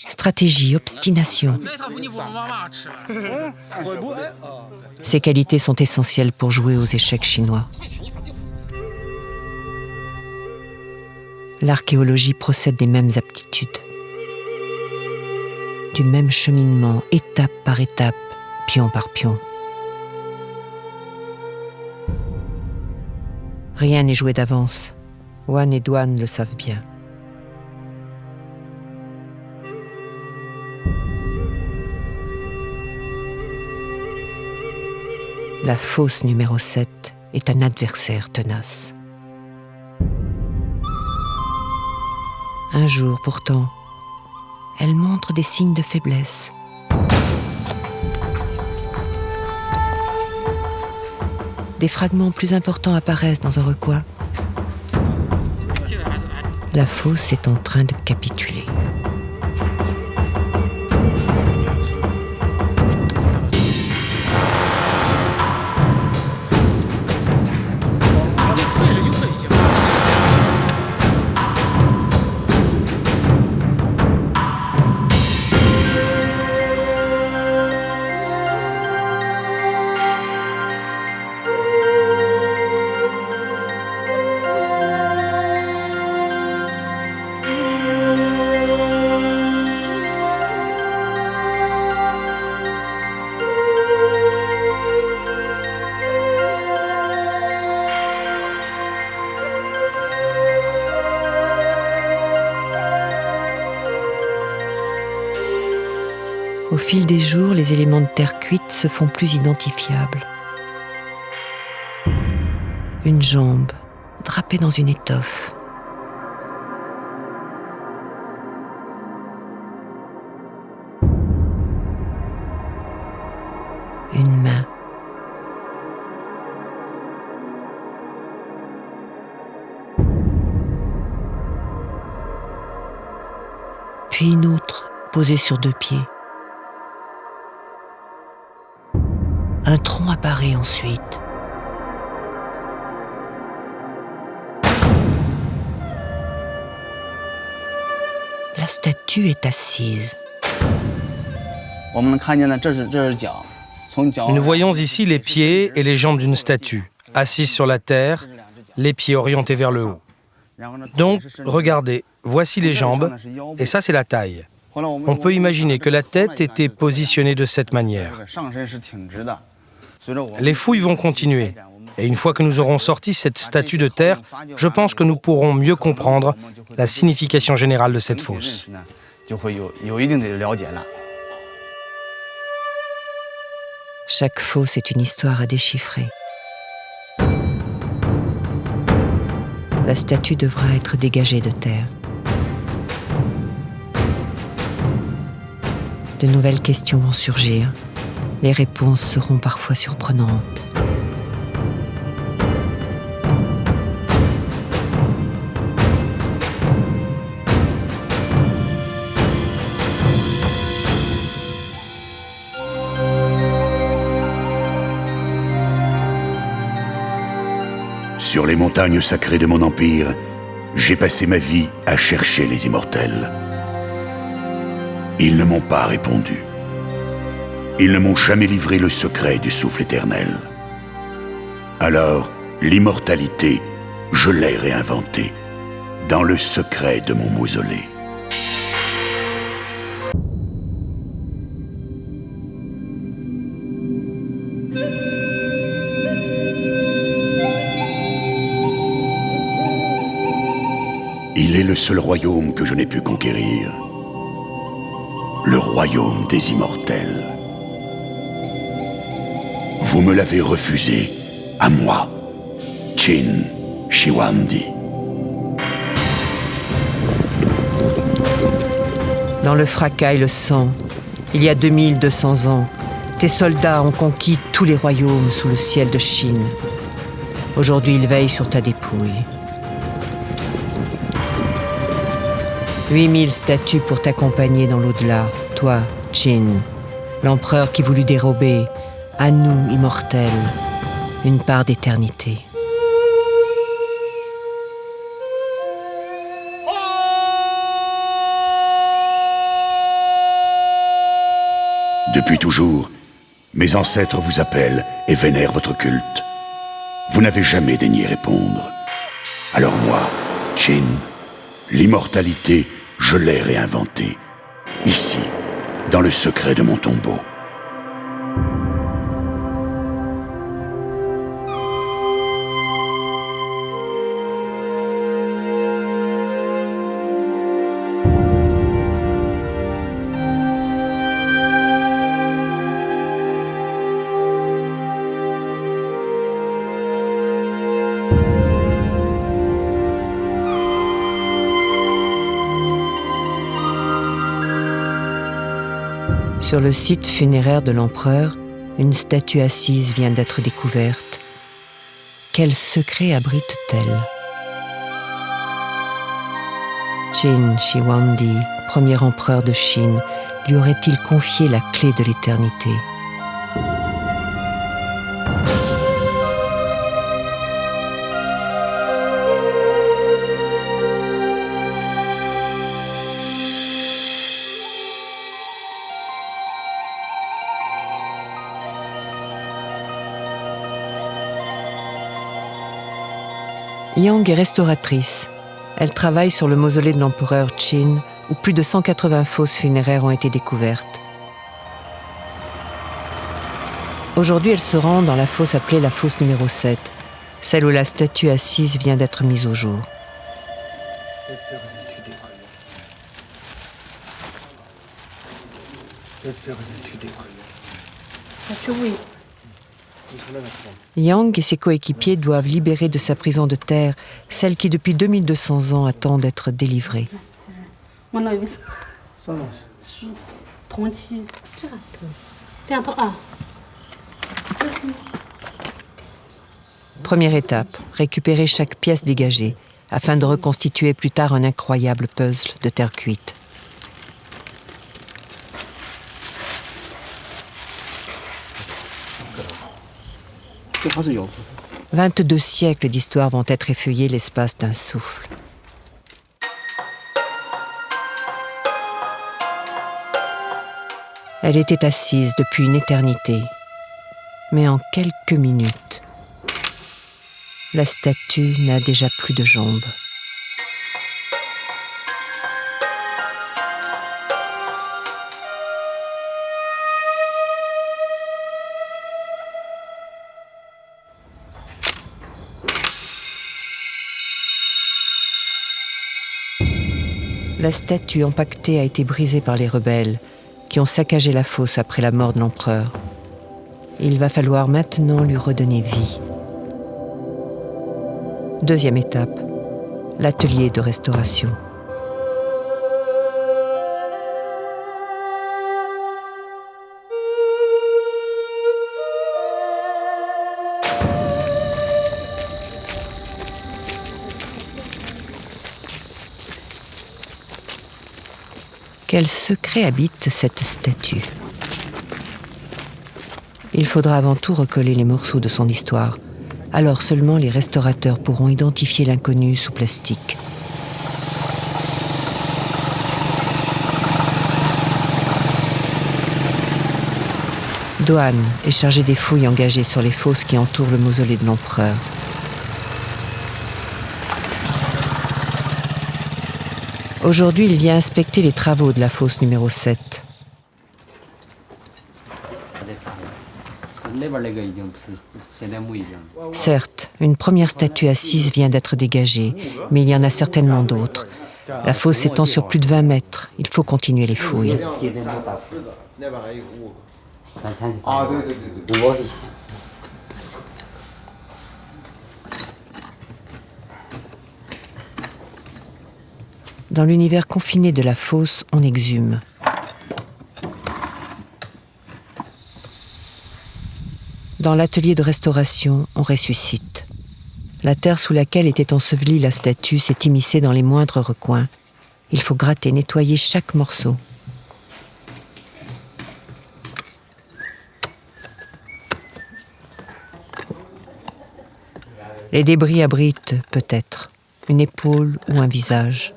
stratégie, obstination. Ces qualités sont essentielles pour jouer aux échecs chinois. L'archéologie procède des mêmes aptitudes, du même cheminement, étape par étape, pion par pion. Rien n'est joué d'avance. Wan et Duan le savent bien. La fosse numéro 7 est un adversaire tenace. Un jour, pourtant, elle montre des signes de faiblesse. Des fragments plus importants apparaissent dans un recoin. La fosse est en train de capituler. Au fil des jours, les éléments de terre cuite se font plus identifiables. Une jambe, drapée dans une étoffe. Une main. Puis une autre, posée sur 2 pieds. Un tronc apparaît ensuite. La statue est assise. Nous voyons ici les pieds et les jambes d'une statue, assise sur la terre, les pieds orientés vers le haut. Donc, regardez, voici les jambes, et ça c'est la taille. On peut imaginer que la tête était positionnée de cette manière. Les fouilles vont continuer, et une fois que nous aurons sorti cette statue de terre, je pense que nous pourrons mieux comprendre la signification générale de cette fosse. Chaque fosse est une histoire à déchiffrer. La statue devra être dégagée de terre. De nouvelles questions vont surgir. Les réponses seront parfois surprenantes. Sur les montagnes sacrées de mon empire, j'ai passé ma vie à chercher les immortels. Ils ne m'ont pas répondu. Ils ne m'ont jamais livré le secret du souffle éternel. Alors, l'immortalité, je l'ai réinventée, dans le secret de mon mausolée. Il est le seul royaume que je n'ai pu conquérir. Le royaume des immortels. Vous me l'avez refusé, à moi, Qin Shi Huangdi. Dans le fracas et le sang, il y a 2200 ans, tes soldats ont conquis tous les royaumes sous le ciel de Chine. Aujourd'hui, ils veillent sur ta dépouille. 8000 statues pour t'accompagner dans l'au-delà, toi, Qin, l'empereur qui voulut dérober, à nous, immortels, une part d'éternité. Depuis toujours, mes ancêtres vous appellent et vénèrent votre culte. Vous n'avez jamais daigné répondre. Alors moi, Qin, l'immortalité, je l'ai réinventée, ici, dans le secret de mon tombeau. Sur le site funéraire de l'empereur, une statue assise vient d'être découverte. Quel secret abrite-t-elle? Qin Shi Huangdi, premier empereur de Chine, lui aurait-il confié la clé de l'éternité? Yang est restauratrice. Elle travaille sur le mausolée de l'empereur Qin, où plus de 180 fosses funéraires ont été découvertes. Aujourd'hui, elle se rend dans la fosse appelée la fosse numéro 7, celle où la statue assise vient d'être mise au jour. Yang et ses coéquipiers doivent libérer de sa prison de terre celle qui depuis 2200 ans attend d'être délivrée. Première étape, récupérer chaque pièce dégagée afin de reconstituer plus tard un incroyable puzzle de terre cuite. « 22 siècles d'histoire vont être effeuillés l'espace d'un souffle. Elle était assise depuis une éternité, Mais en quelques minutes, la statue n'a déjà plus de jambes. La statue empaquetée a été brisée par les rebelles qui ont saccagé la fosse après la mort de l'empereur. Il va falloir maintenant lui redonner vie. Deuxième étape, l'atelier de restauration. Quel secret habite cette statue? Il faudra avant tout recoller les morceaux de son histoire. Alors seulement les restaurateurs pourront identifier l'inconnu sous plastique. Doan est chargé des fouilles engagées sur les fosses qui entourent le mausolée de l'empereur. Aujourd'hui, il vient inspecter les travaux de la fosse numéro 7. Certes, une première statue assise vient d'être dégagée, mais il y en a certainement d'autres. La fosse s'étend sur plus de 20 mètres. Il faut continuer les fouilles. Dans l'univers confiné de la fosse, on exhume. Dans l'atelier de restauration, on ressuscite. La terre sous laquelle était ensevelie la statue s'est immiscée dans les moindres recoins. Il faut gratter, nettoyer chaque morceau. Les débris abritent, peut-être, une épaule ou un visage.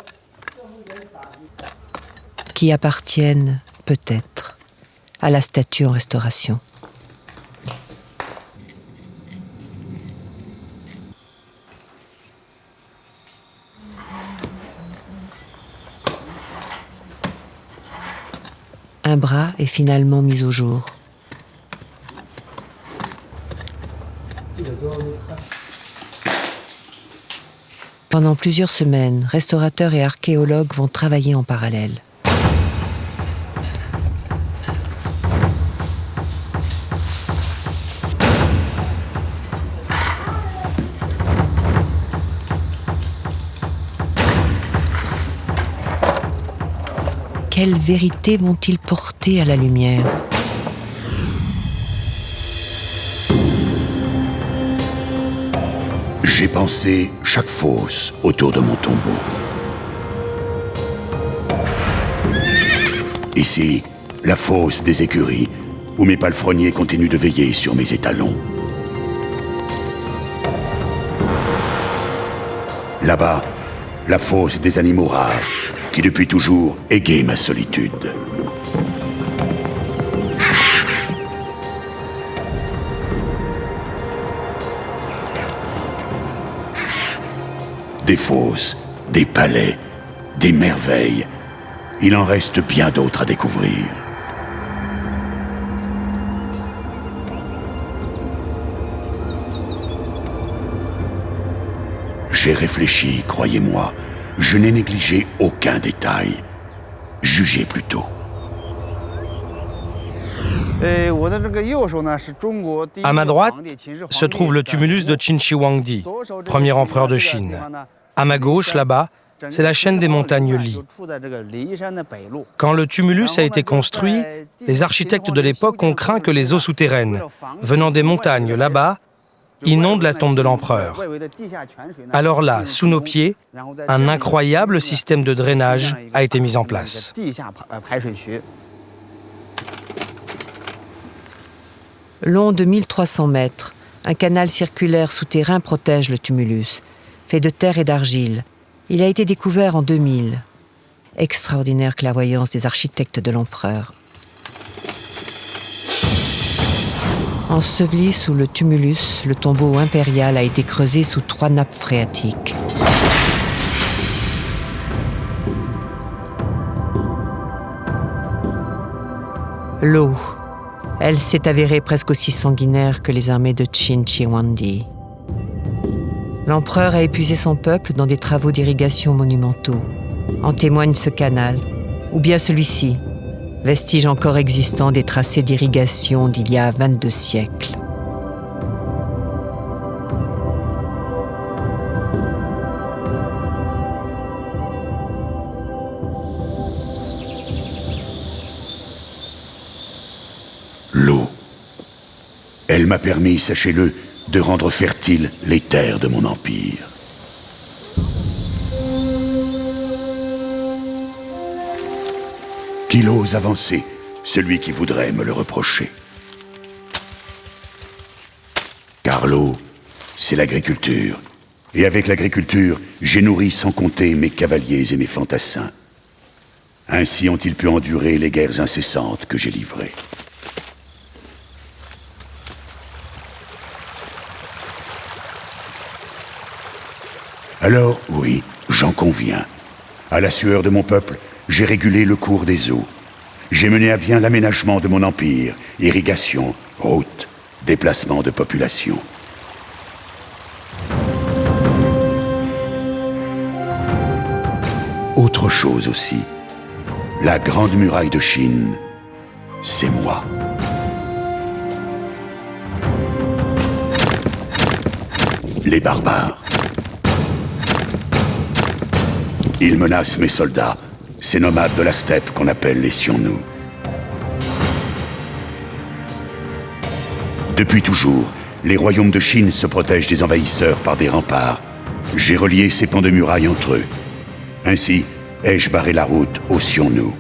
Qui appartiennent, peut-être, à la statue en restauration. Un bras est finalement mis au jour. Pendant plusieurs semaines, restaurateurs et archéologues vont travailler en parallèle. Quelle vérité vont-ils porter à la lumière? J'ai pensé chaque fosse autour de mon tombeau. Ici, la fosse des écuries, où mes palefreniers continuent de veiller sur mes étalons. Là-bas, la fosse des animaux rares, qui depuis toujours égaye ma solitude. Des fosses, des palais, des merveilles. Il en reste bien d'autres à découvrir. J'ai réfléchi, croyez-moi. Je n'ai négligé aucun détail. Jugez plutôt. À ma droite se trouve le tumulus de Qin Shi Huangdi, premier empereur de Chine. À ma gauche, là-bas, c'est la chaîne des montagnes Li. Quand le tumulus a été construit, les architectes de l'époque ont craint que les eaux souterraines, venant des montagnes là-bas, inondent la tombe de l'empereur. Alors là, sous nos pieds, un incroyable système de drainage a été mis en place. Long de 1300 mètres, un canal circulaire souterrain protège le tumulus, fait de terre et d'argile. Il a été découvert en 2000. Extraordinaire clairvoyance des architectes de l'empereur. Enseveli sous le tumulus, le tombeau impérial a été creusé sous 3 nappes phréatiques. L'eau, elle s'est avérée presque aussi sanguinaire que les armées de Qin Shi Huangdi. L'empereur a épuisé son peuple dans des travaux d'irrigation monumentaux. En témoigne ce canal, ou bien celui-ci, vestige encore existant des tracés d'irrigation d'il y a 22 siècles. L'eau. Elle m'a permis, sachez-le, de rendre fertiles les terres de mon empire. Qu'il ose avancer, celui qui voudrait me le reprocher. Car l'eau, c'est l'agriculture. Et avec l'agriculture, j'ai nourri sans compter mes cavaliers et mes fantassins. Ainsi ont-ils pu endurer les guerres incessantes que j'ai livrées. Alors, oui, j'en conviens. À la sueur de mon peuple, j'ai régulé le cours des eaux. J'ai mené à bien l'aménagement de mon empire, irrigation, routes, déplacement de population. Autre chose aussi, la grande muraille de Chine, c'est moi. Les barbares. Ils menacent mes soldats, ces nomades de la steppe qu'on appelle les Xiongnu. Depuis toujours, les royaumes de Chine se protègent des envahisseurs par des remparts. J'ai relié ces pans de murailles entre eux. Ainsi, ai-je barré la route aux Xiongnu.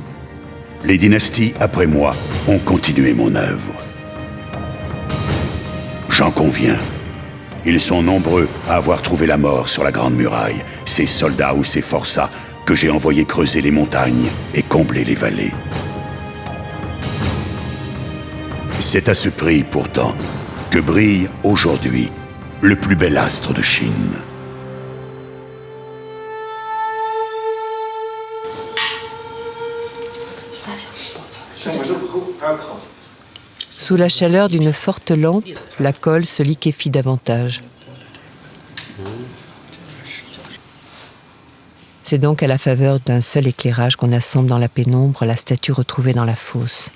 Les dynasties, après moi, ont continué mon œuvre. J'en conviens. Ils sont nombreux à avoir trouvé la mort sur la Grande Muraille, ces soldats ou ces forçats que j'ai envoyés creuser les montagnes et combler les vallées. C'est à ce prix, pourtant, que brille aujourd'hui le plus bel astre de Chine. Sous la chaleur d'une forte lampe, la colle se liquéfie davantage. C'est donc à la faveur d'un seul éclairage qu'on assemble dans la pénombre la statue retrouvée dans la fosse.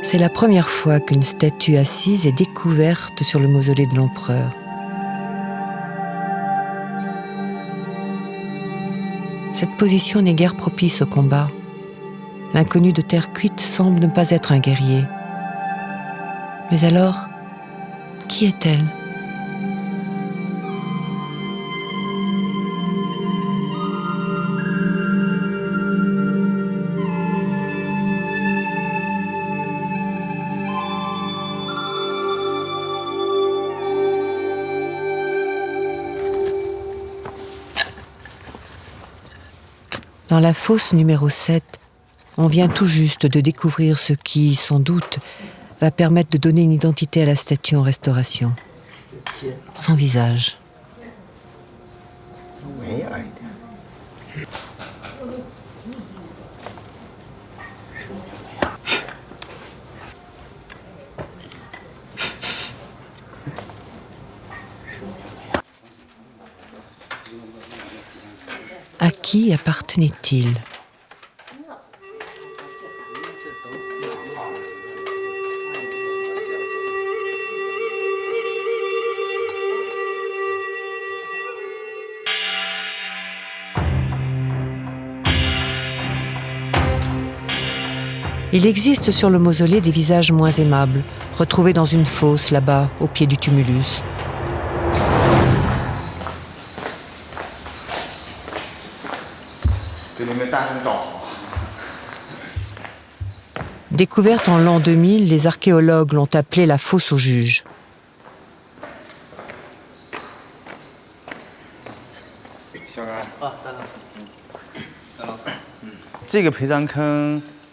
C'est la première fois qu'une statue assise est découverte sur le mausolée de l'empereur. Cette position n'est guère propice au combat. L'inconnue de terre cuite semble ne pas être un guerrier. Mais alors, qui est-elle ? Dans la fosse numéro 7, on vient tout juste de découvrir ce qui, sans doute, va permettre de donner une identité à la statue en restauration. Son visage. À qui appartenait-il ? Il existe sur le mausolée des visages moins aimables, retrouvés dans une fosse là-bas, au pied du tumulus. Découverte en l'an 2000, les archéologues l'ont appelée la fosse aux juges.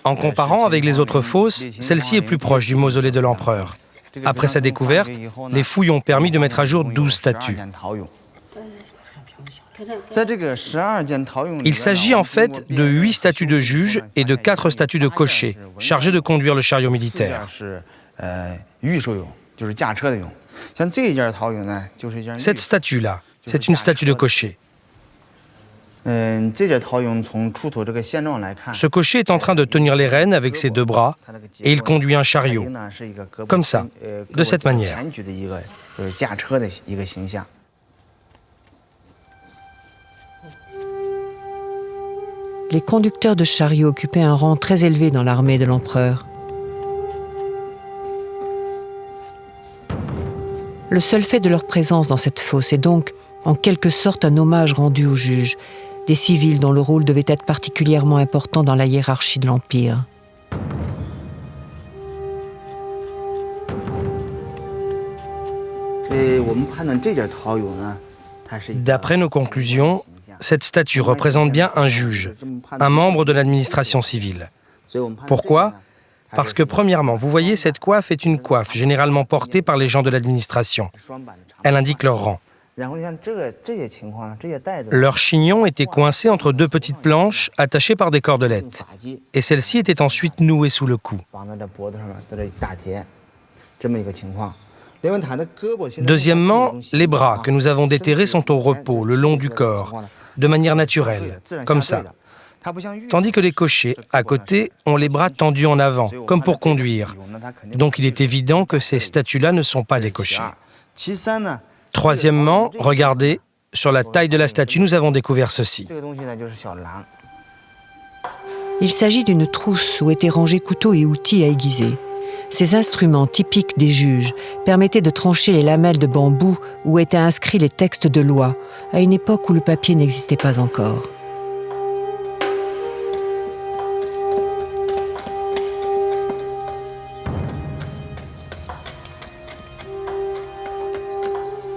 En comparant avec les autres fosses, celle-ci est plus proche du mausolée de l'empereur. Après sa découverte, les fouilles ont permis de mettre à jour 12 statues. Il s'agit en fait de 8 statues de juges et de 4 statues de cochers, chargés de conduire le chariot militaire. Cette statue-là, c'est une statue de cocher. Ce cocher est en train de tenir les rênes avec ses 2 bras et il conduit un chariot, comme ça, de cette manière. Les conducteurs de chariots occupaient un rang très élevé dans l'armée de l'empereur. Le seul fait de leur présence dans cette fosse est donc, en quelque sorte, un hommage rendu aux juges, des civils dont le rôle devait être particulièrement important dans la hiérarchie de l'Empire. D'après nos conclusions, cette statue représente bien un juge, un membre de l'administration civile. Pourquoi ? Parce que premièrement, vous voyez, cette coiffe est une coiffe généralement portée par les gens de l'administration. Elle indique leur rang. Leur chignon était coincé entre 2 petites planches attachées par des cordelettes. Et celle-ci était ensuite nouée sous le cou. Deuxièmement, les bras que nous avons déterrés sont au repos, le long du corps, de manière naturelle, comme ça. Tandis que les cochers, à côté, ont les bras tendus en avant, comme pour conduire. Donc il est évident que ces statues-là ne sont pas des cochers. Troisièmement, regardez, sur la taille de la statue, nous avons découvert ceci. Il s'agit d'une trousse où étaient rangés couteaux et outils à aiguiser. Ces instruments typiques des juges permettaient de trancher les lamelles de bambou où étaient inscrits les textes de loi, à une époque où le papier n'existait pas encore.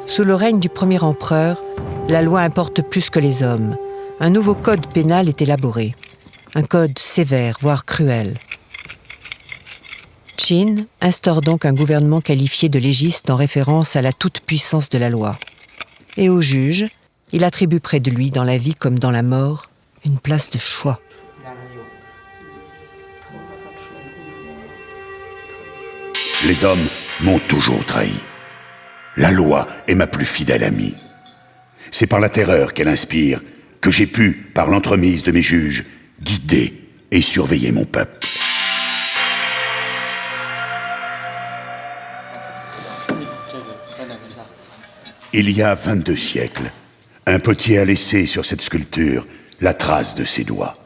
Sous le règne du premier empereur, la loi importe plus que les hommes. Un nouveau code pénal est élaboré. Un code sévère, voire cruel. Qin instaure donc un gouvernement qualifié de légiste en référence à la toute-puissance de la loi. Et au juge, il attribue près de lui, dans la vie comme dans la mort, une place de choix. Les hommes m'ont toujours trahi. La loi est ma plus fidèle amie. C'est par la terreur qu'elle inspire que j'ai pu, par l'entremise de mes juges, guider et surveiller mon peuple. Il y a 22 siècles, un potier a laissé sur cette sculpture la trace de ses doigts.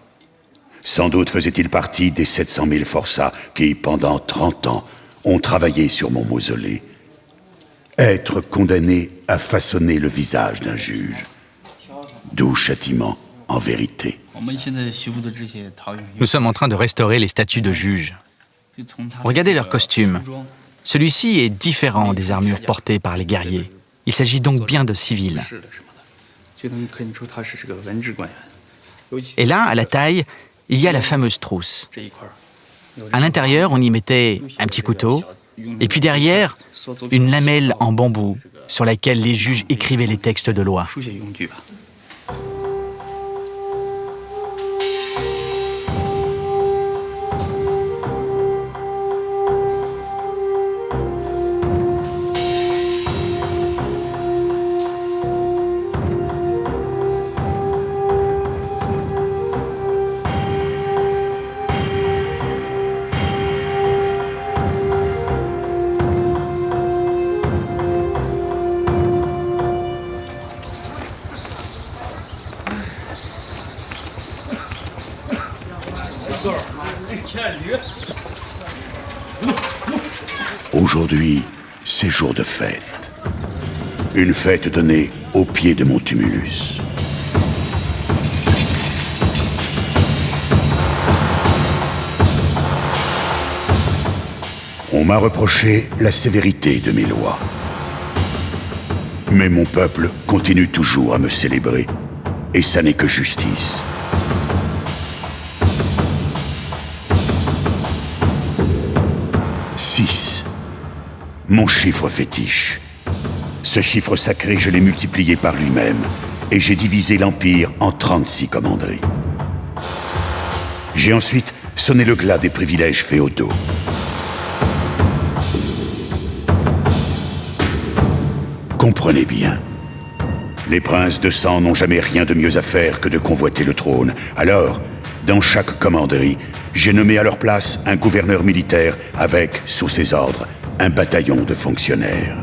Sans doute faisait-il partie des 700 000 forçats qui, pendant 30 ans, ont travaillé sur mon mausolée. Être condamné à façonner le visage d'un juge. Doux châtiment, en vérité. Nous sommes en train de restaurer les statues de juges. Regardez leurs costumes. Celui-ci est différent des armures portées par les guerriers. Il s'agit donc bien de civils. Et là, à la taille, il y a la fameuse trousse. À l'intérieur, on y mettait un petit couteau, et puis derrière, une lamelle en bambou sur laquelle les juges écrivaient les textes de loi. Aujourd'hui, c'est jour de fête. Une fête donnée au pied de mon tumulus. On m'a reproché la sévérité de mes lois. Mais mon peuple continue toujours à me célébrer. Et ça n'est que justice. « 6. Mon chiffre fétiche. Ce chiffre sacré, je l'ai multiplié par lui-même. Et j'ai divisé l'Empire en 36 commanderies. J'ai ensuite sonné le glas des privilèges féodaux. Comprenez bien. Les princes de sang n'ont jamais rien de mieux à faire que de convoiter le trône. Alors, dans chaque commanderie, j'ai nommé à leur place un gouverneur militaire avec, sous ses ordres, un bataillon de fonctionnaires.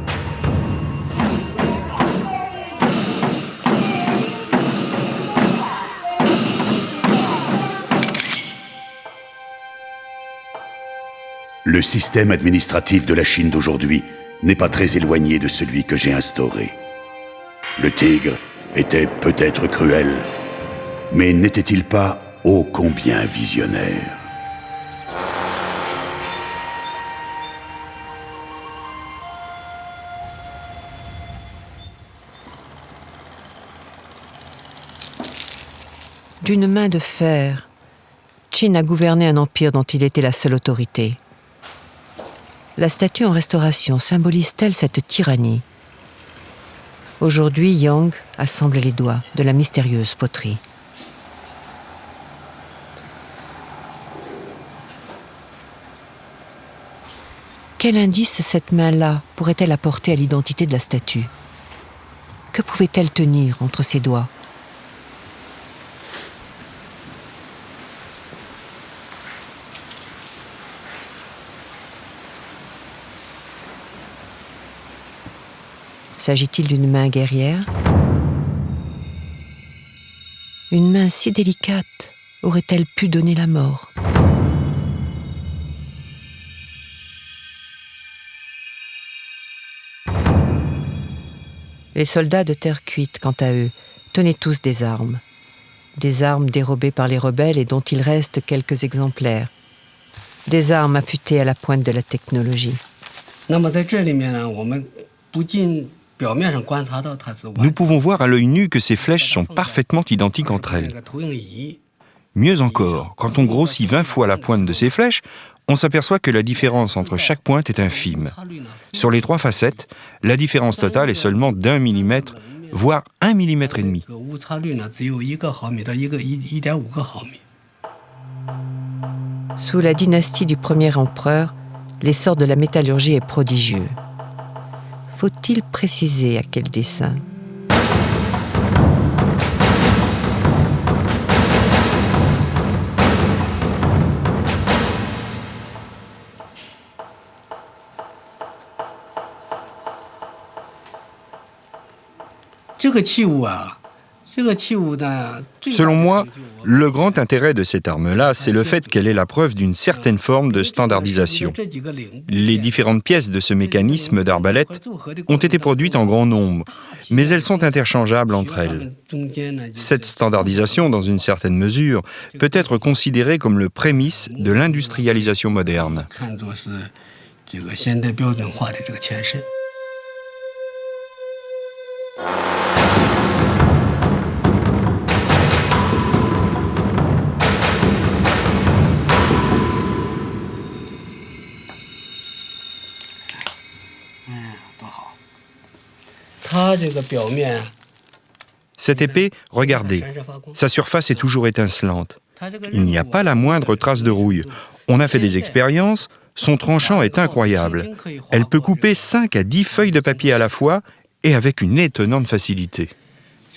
Le système administratif de la Chine d'aujourd'hui n'est pas très éloigné de celui que j'ai instauré. Le tigre était peut-être cruel, mais n'était-il pas ô combien visionnaire? D'une main de fer, Qin a gouverné un empire dont il était la seule autorité. La statue en restauration symbolise-t-elle cette tyrannie? Aujourd'hui, Yang assemble les doigts de la mystérieuse poterie. Quel indice cette main-là pourrait-elle apporter à l'identité de la statue? Que pouvait-elle tenir entre ses doigts? S'agit-il d'une main guerrière? Une main si délicate aurait-elle pu donner la mort? Les soldats de terre cuite, quant à eux, tenaient tous des armes. Des armes dérobées par les rebelles et dont il reste quelques exemplaires. Des armes affûtées à la pointe de la technologie. Nous pouvons voir à l'œil nu que ces flèches sont parfaitement identiques entre elles. Mieux encore, quand on grossit 20 fois la pointe de ces flèches, on s'aperçoit que la différence entre chaque pointe est infime. Sur les 3 facettes, la différence totale est seulement d'1 millimètre, voire 1,5 millimètre. Sous la dynastie du premier empereur, l'essor de la métallurgie est prodigieux. Faut-il préciser à quel dessein? Selon moi, le grand intérêt de cette arme-là, c'est le fait qu'elle est la preuve d'une certaine forme de standardisation. Les différentes pièces de ce mécanisme d'arbalète ont été produites en grand nombre, mais elles sont interchangeables entre elles. Cette standardisation, dans une certaine mesure, peut être considérée comme le prémisse de l'industrialisation moderne. Cette épée, regardez, sa surface est toujours étincelante. Il n'y a pas la moindre trace de rouille. On a fait des expériences, son tranchant est incroyable. Elle peut couper 5 à 10 feuilles de papier à la fois et avec une étonnante facilité.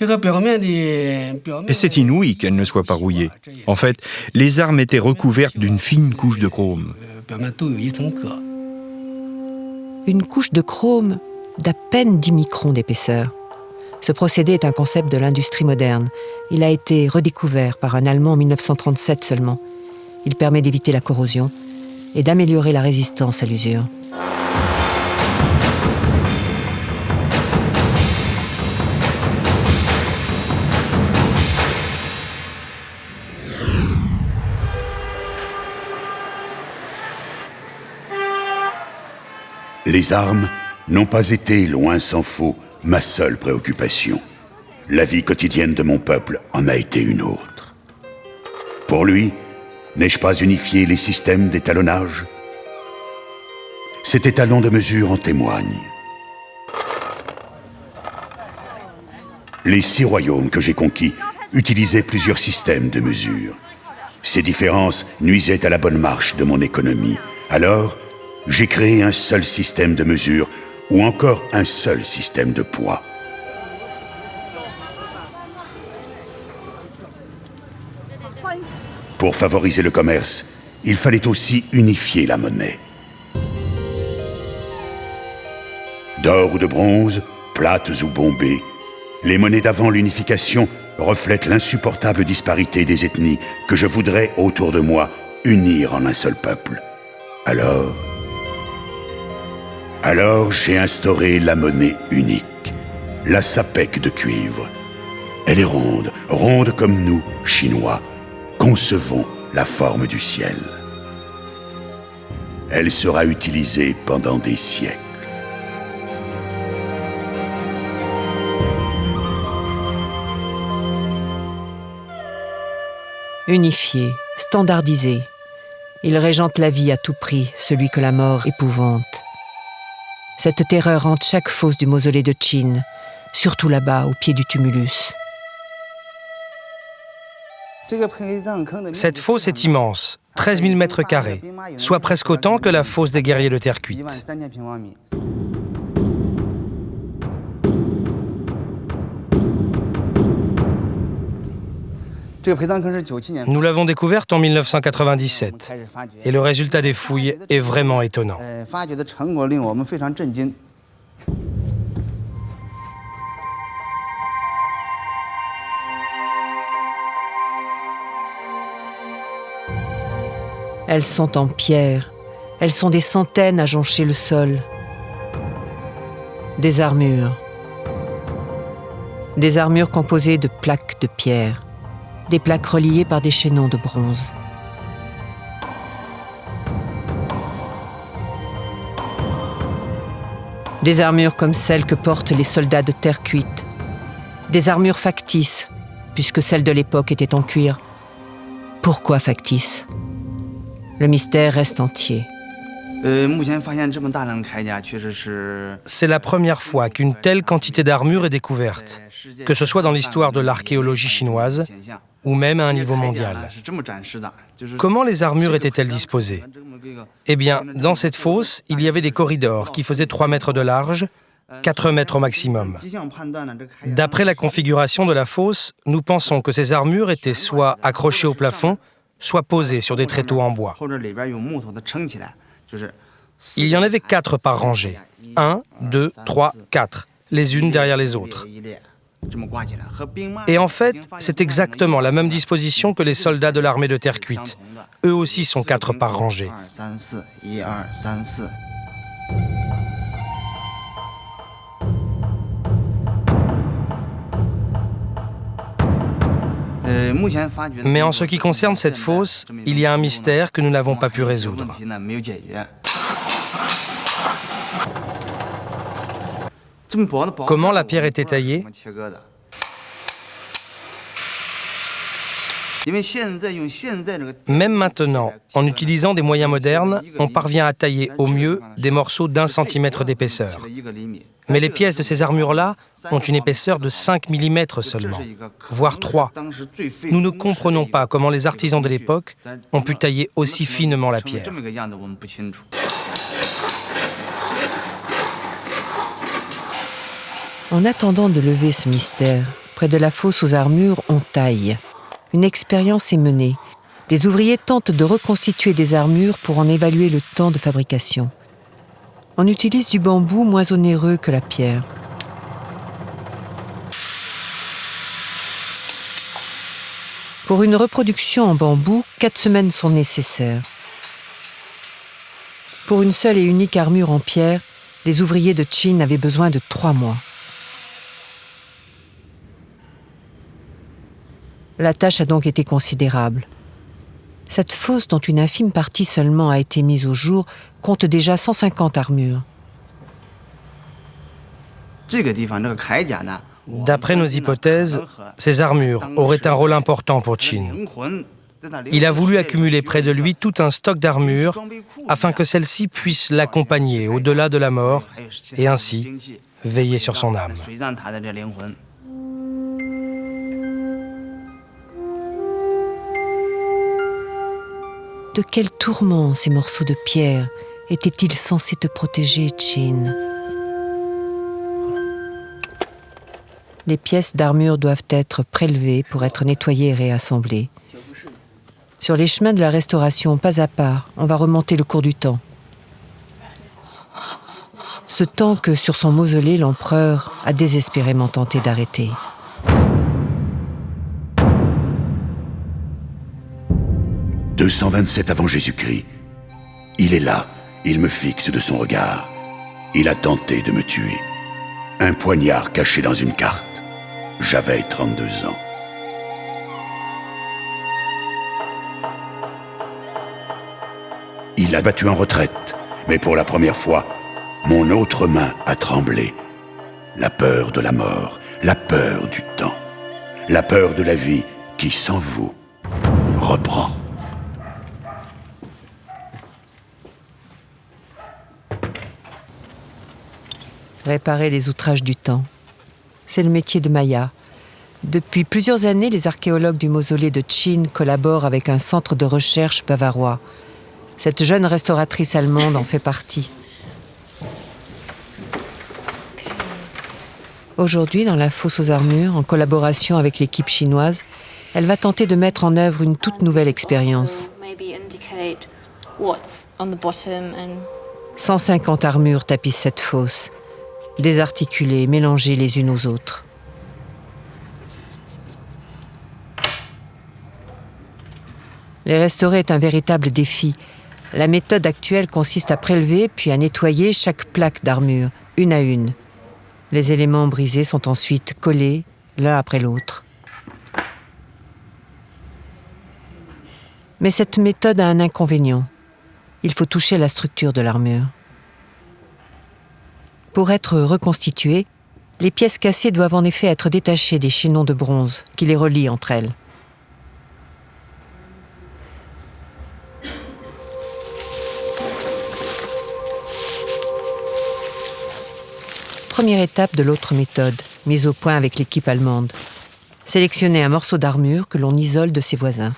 Et c'est inouï qu'elle ne soit pas rouillée. En fait, les armes étaient recouvertes d'une fine couche de chrome. Une couche de chrome d'à peine 10 microns d'épaisseur. Ce procédé est un concept de l'industrie moderne. Il a été redécouvert par un Allemand en 1937 seulement. Il permet d'éviter la corrosion et d'améliorer la résistance à l'usure. Les armes n'ont pas été, loin s'en faut, ma seule préoccupation. La vie quotidienne de mon peuple en a été une autre. Pour lui, n'ai-je pas unifié les systèmes d'étalonnage? Cet étalon de mesure en témoigne. Les 6 royaumes que j'ai conquis utilisaient plusieurs systèmes de mesure. Ces différences nuisaient à la bonne marche de mon économie. Alors, j'ai créé un seul système de mesure ou encore un seul système de poids. Pour favoriser le commerce, il fallait aussi unifier la monnaie. D'or ou de bronze, plates ou bombées, les monnaies d'avant l'unification reflètent l'insupportable disparité des ethnies que je voudrais, autour de moi, unir en un seul peuple. Alors j'ai instauré la monnaie unique, la sapèque de cuivre. Elle est ronde, ronde comme nous, Chinois, concevons la forme du ciel. Elle sera utilisée pendant des siècles. Unifié, standardisé, il régente la vie à tout prix, celui que la mort épouvante. Cette terreur hante chaque fosse du mausolée de Qin, surtout là-bas, au pied du tumulus. Cette fosse est immense, 13 000 mètres carrés, soit presque autant que la fosse des guerriers de terre cuite. Nous l'avons découverte en 1997 et le résultat des fouilles est vraiment étonnant. Elles sont en pierre, elles sont des centaines à joncher le sol. Des armures composées de plaques de pierre. Des plaques reliées par des chaînons de bronze. Des armures comme celles que portent les soldats de terre cuite. Des armures factices, puisque celles de l'époque étaient en cuir. Pourquoi factices? Le mystère reste entier. C'est la première fois qu'une telle quantité d'armures est découverte, que ce soit dans l'histoire de l'archéologie chinoise ou même à un niveau mondial. Comment les armures étaient-elles disposées? Eh bien, dans cette fosse, il y avait des corridors qui faisaient 3 mètres de large, 4 mètres au maximum. D'après la configuration de la fosse, nous pensons que ces armures étaient soit accrochées au plafond, soit posées sur des tréteaux en bois. Il y en avait 4 par rangée. 1, 2, 3, 4, les unes derrière les autres. Et en fait, c'est exactement la même disposition que les soldats de l'armée de terre cuite. Eux aussi sont 4 par rangée. Mais en ce qui concerne cette fosse, il y a un mystère que nous n'avons pas pu résoudre. Comment la pierre était taillée? Même maintenant, en utilisant des moyens modernes, on parvient à tailler au mieux des morceaux d'1 centimètre d'épaisseur. Mais les pièces de ces armures-là ont une épaisseur de 5 mm seulement, voire 3. Nous ne comprenons pas comment les artisans de l'époque ont pu tailler aussi finement la pierre. En attendant de lever ce mystère, près de la fosse aux armures, on taille. Une expérience est menée. Des ouvriers tentent de reconstituer des armures pour en évaluer le temps de fabrication. On utilise du bambou moins onéreux que la pierre. Pour une reproduction en bambou, 4 semaines sont nécessaires. Pour une seule et unique armure en pierre, les ouvriers de Chin avaient besoin de 3 mois. La tâche a donc été considérable. Cette fosse, dont une infime partie seulement a été mise au jour, compte déjà 150 armures. D'après nos hypothèses, ces armures auraient un rôle important pour Qin. Il a voulu accumuler près de lui tout un stock d'armures afin que celle-ci puisse l'accompagner au-delà de la mort et ainsi veiller sur son âme. De quel tourment ces morceaux de pierre étaient-ils censés te protéger, Qin? Les pièces d'armure doivent être prélevées pour être nettoyées et réassemblées. Sur les chemins de la restauration, pas à pas, on va remonter le cours du temps. Ce temps que, sur son mausolée, l'empereur a désespérément tenté d'arrêter. « 227 avant Jésus-Christ. Il est là, il me fixe de son regard. Il a tenté de me tuer. Un poignard caché dans une carte. J'avais 32 ans. Il a battu en retraite, mais pour la première fois, mon autre main a tremblé. La peur de la mort, la peur du temps, la peur de la vie qui, sans vous, reprend. Réparer les outrages du temps. C'est le métier de Maya. Depuis plusieurs années, les archéologues du mausolée de Qin collaborent avec un centre de recherche bavarois. Cette jeune restauratrice allemande en fait partie. Aujourd'hui, dans la fosse aux armures, en collaboration avec l'équipe chinoise, elle va tenter de mettre en œuvre une toute nouvelle expérience. 150 armures tapissent cette fosse, désarticulées, mélangées les unes aux autres. Les restaurer est un véritable défi. La méthode actuelle consiste à prélever puis à nettoyer chaque plaque d'armure, une à une. Les éléments brisés sont ensuite collés l'un après l'autre. Mais cette méthode a un inconvénient. Il faut toucher la structure de l'armure. Pour être reconstituées, les pièces cassées doivent en effet être détachées des chaînons de bronze qui les relient entre elles. Première étape de l'autre méthode, mise au point avec l'équipe allemande. Sélectionner un morceau d'armure que l'on isole de ses voisins.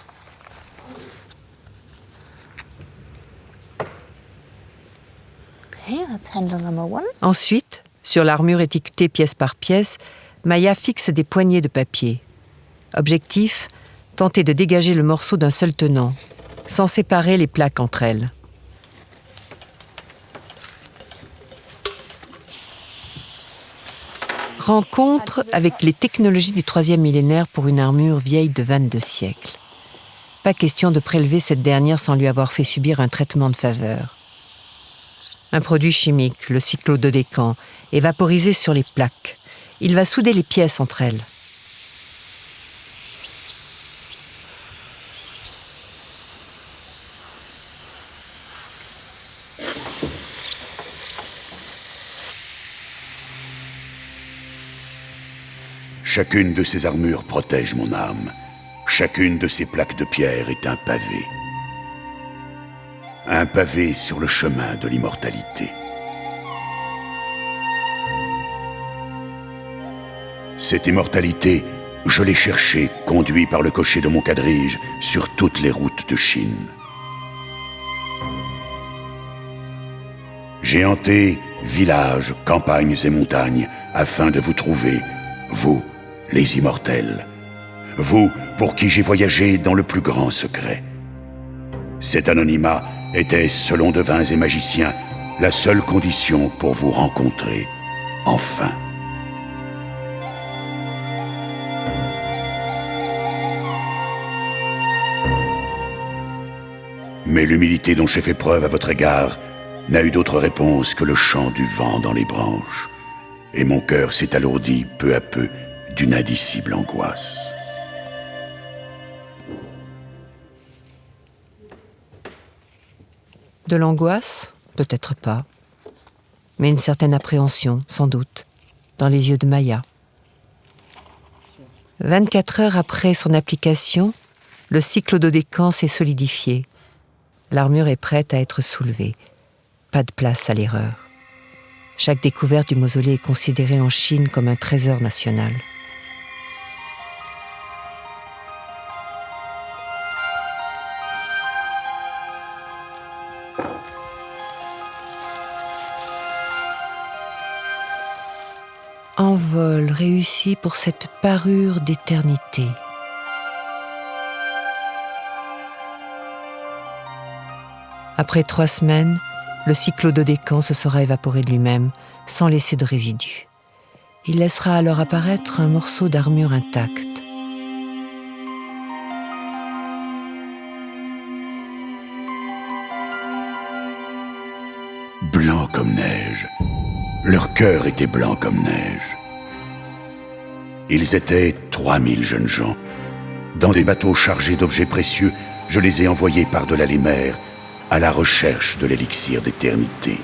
Ensuite, sur l'armure étiquetée pièce par pièce, Maya fixe des poignées de papier. Objectif, tenter de dégager le morceau d'un seul tenant, sans séparer les plaques entre elles. Rencontre avec les technologies du 3e millénaire pour une armure vieille de 22 siècles. Pas question de prélever cette dernière sans lui avoir fait subir un traitement de faveur. Un produit chimique, le cyclododécan, est vaporisé sur les plaques. Il va souder les pièces entre elles. Chacune de ces armures protège mon âme. Chacune de ces plaques de pierre est un pavé. Un pavé sur le chemin de l'immortalité. Cette immortalité, je l'ai cherchée, conduit par le cocher de mon quadrige, sur toutes les routes de Chine. J'ai hanté villages, campagnes et montagnes, afin de vous trouver, vous, les immortels. Vous, pour qui j'ai voyagé dans le plus grand secret. Cet anonymat était, selon devins et magiciens, la seule condition pour vous rencontrer, enfin. Mais l'humilité dont j'ai fait preuve à votre égard n'a eu d'autre réponse que le chant du vent dans les branches. Et mon cœur s'est alourdi peu à peu d'une indicible angoisse. De l'angoisse? Peut-être pas. Mais une certaine appréhension, sans doute, dans les yeux de Maya. 24 heures après son application, le cyclododécan s'est solidifié. L'armure est prête à être soulevée. Pas de place à l'erreur. Chaque découverte du mausolée est considérée en Chine comme un trésor national. Envol réussi pour cette parure d'éternité. Après 3 semaines, le cyclododécan se sera évaporé de lui-même, sans laisser de résidus. Il laissera alors apparaître un morceau d'armure intacte. Blanc comme neige. Leur cœur était blanc comme neige. Ils étaient 3000 jeunes gens. Dans des bateaux chargés d'objets précieux, je les ai envoyés par-delà les mers, à la recherche de l'élixir d'éternité.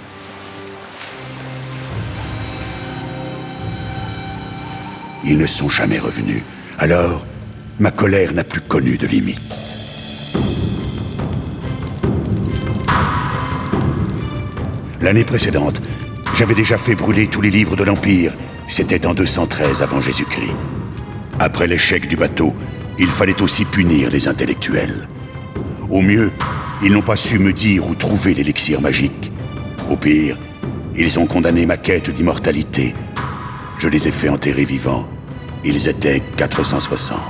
Ils ne sont jamais revenus. Alors, ma colère n'a plus connu de limite. L'année précédente, j'avais déjà fait brûler tous les livres de l'Empire. C'était en 213 avant Jésus-Christ. Après l'échec du bateau, il fallait aussi punir les intellectuels. Au mieux, ils n'ont pas su me dire où trouver l'élixir magique. Au pire, ils ont condamné ma quête d'immortalité. Je les ai fait enterrer vivants. Ils étaient 460.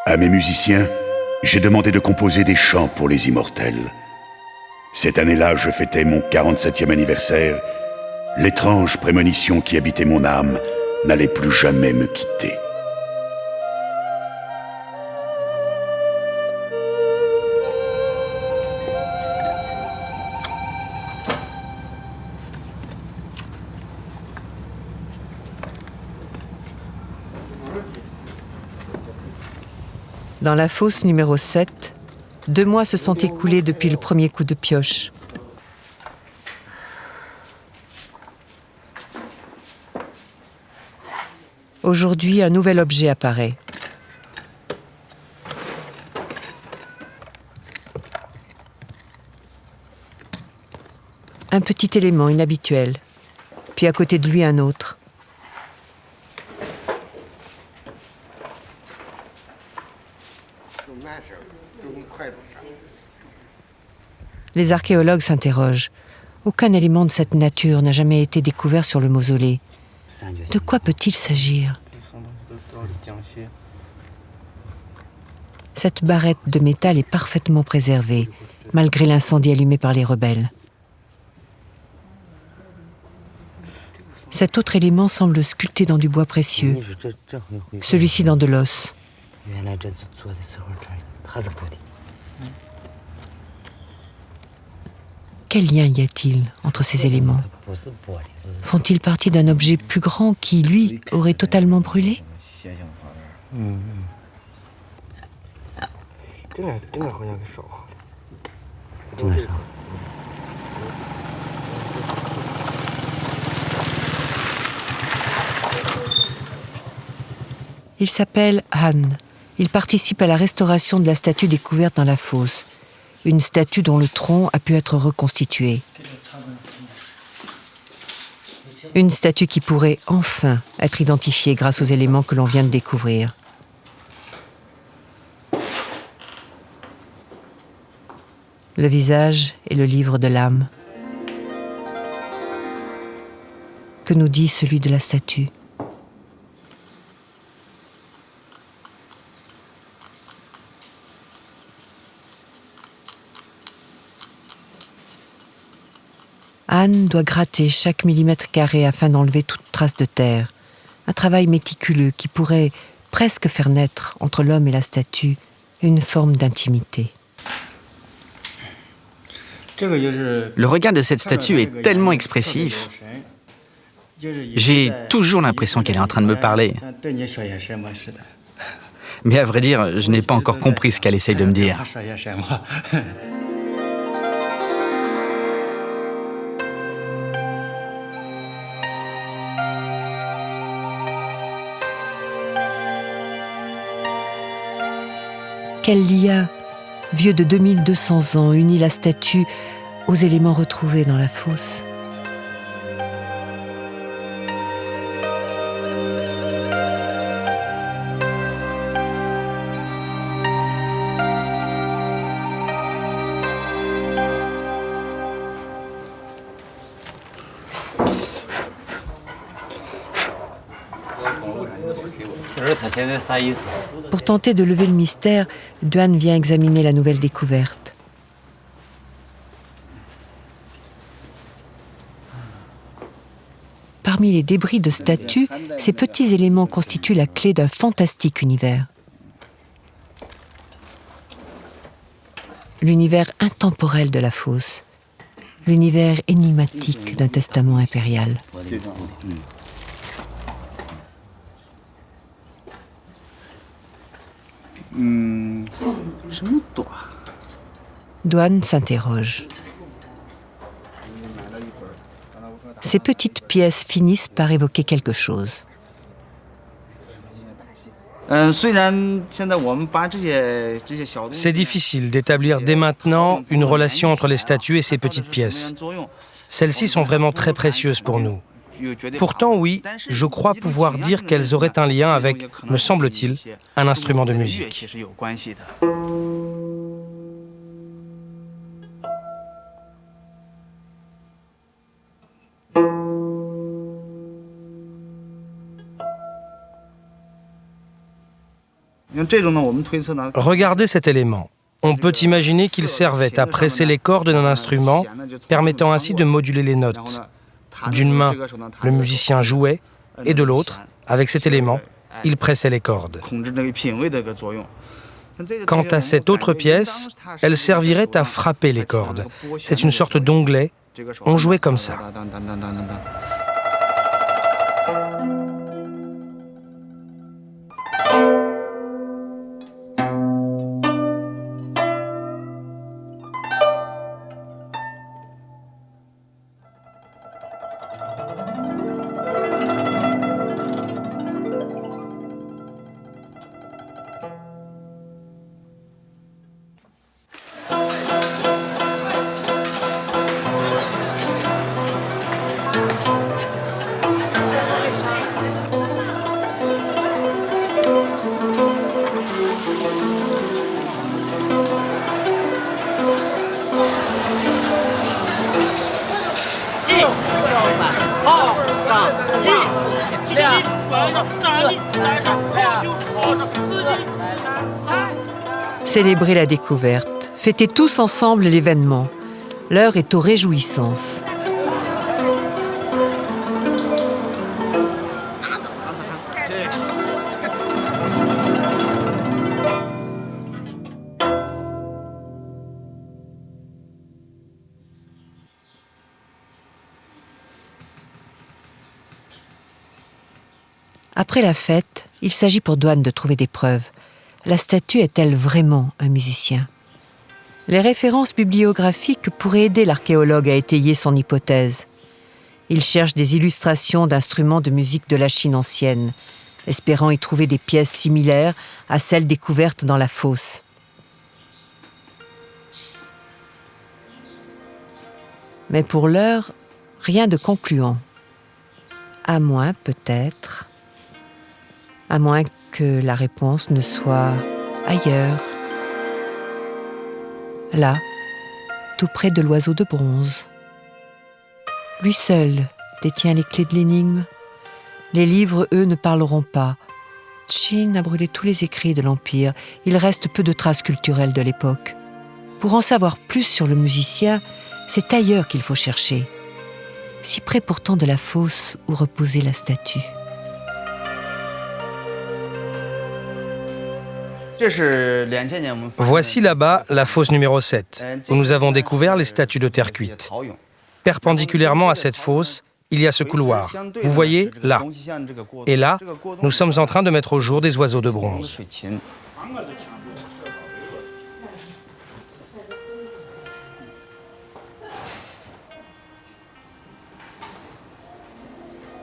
À mes musiciens, j'ai demandé de composer des chants pour les immortels. Cette année-là, je fêtais mon 47e anniversaire. L'étrange prémonition qui habitait mon âme n'allait plus jamais me quitter. Dans la fosse numéro 7, 2 mois se sont écoulés depuis le premier coup de pioche. Aujourd'hui, un nouvel objet apparaît. Un petit élément inhabituel, puis à côté de lui un autre. Les archéologues s'interrogent. Aucun élément de cette nature n'a jamais été découvert sur le mausolée. De quoi peut-il s'agir? Cette barrette de métal est parfaitement préservée, malgré l'incendie allumé par les rebelles. Cet autre élément semble sculpté dans du bois précieux, celui-ci dans de l'os. Quel lien y a-t-il entre ces éléments? Font-ils partie d'un objet plus grand qui, lui, aurait totalement brûlé? Il s'appelle Han. Il participe à la restauration de la statue découverte dans la fosse. Une statue dont le tronc a pu être reconstitué. Une statue qui pourrait enfin être identifiée grâce aux éléments que l'on vient de découvrir. Le visage est le livre de l'âme. Que nous dit celui de la statue? Anne doit gratter chaque millimètre carré afin d'enlever toute trace de terre, Un travail méticuleux qui pourrait presque faire naître entre l'homme et la statue une forme d'intimité. Le regard de cette statue est tellement expressif. J'ai toujours l'impression qu'elle est en train de me parler. Mais à vrai dire, je n'ai pas encore compris ce qu'elle essaye de me dire. Quel lien, vieux de 2200 ans, unit la statue aux éléments retrouvés dans la fosse. Pour tenter de lever le mystère, Duan vient examiner la nouvelle découverte. Parmi les débris de statues, ces petits éléments constituent la clé d'un fantastique univers. L'univers intemporel de la fosse, l'univers énigmatique d'un testament impérial. Duan s'interroge. Ces petites pièces finissent par évoquer quelque chose. C'est difficile d'établir dès maintenant une relation entre les statues et ces petites pièces. Celles-ci sont vraiment très précieuses pour nous. Pourtant, oui, je crois pouvoir dire qu'elles auraient un lien avec, me semble-t-il, un instrument de musique. Regardez cet élément. On peut imaginer qu'il servait à presser les cordes d'un instrument, permettant ainsi de moduler les notes. D'une main, le musicien jouait, et de l'autre, avec cet élément, il pressait les cordes. Quant à cette autre pièce, elle servirait à frapper les cordes. C'est une sorte d'onglet. On jouait comme ça. Célébrez la découverte, fêtez tous ensemble l'événement. L'heure est aux réjouissances. Après la fête, il s'agit pour Duan de trouver des preuves. La statue est-elle vraiment un musicien ? Les références bibliographiques pourraient aider l'archéologue à étayer son hypothèse. Il cherche des illustrations d'instruments de musique de la Chine ancienne, espérant y trouver des pièces similaires à celles découvertes dans la fosse. Mais pour l'heure, rien de concluant. À moins, peut-être, à moins que la réponse ne soit ailleurs. Là, tout près de l'oiseau de bronze. Lui seul détient les clés de l'énigme. Les livres, eux, ne parleront pas. Qin a brûlé tous les écrits de l'Empire. Il reste peu de traces culturelles de l'époque. Pour en savoir plus sur le musicien, c'est ailleurs qu'il faut chercher. Si près pourtant de la fosse où reposait la statue. Voici là-bas la fosse numéro 7, où nous avons découvert les statues de terre cuite. Perpendiculairement à cette fosse, il y a ce couloir. Vous voyez, là. Et là, nous sommes en train de mettre au jour des oiseaux de bronze.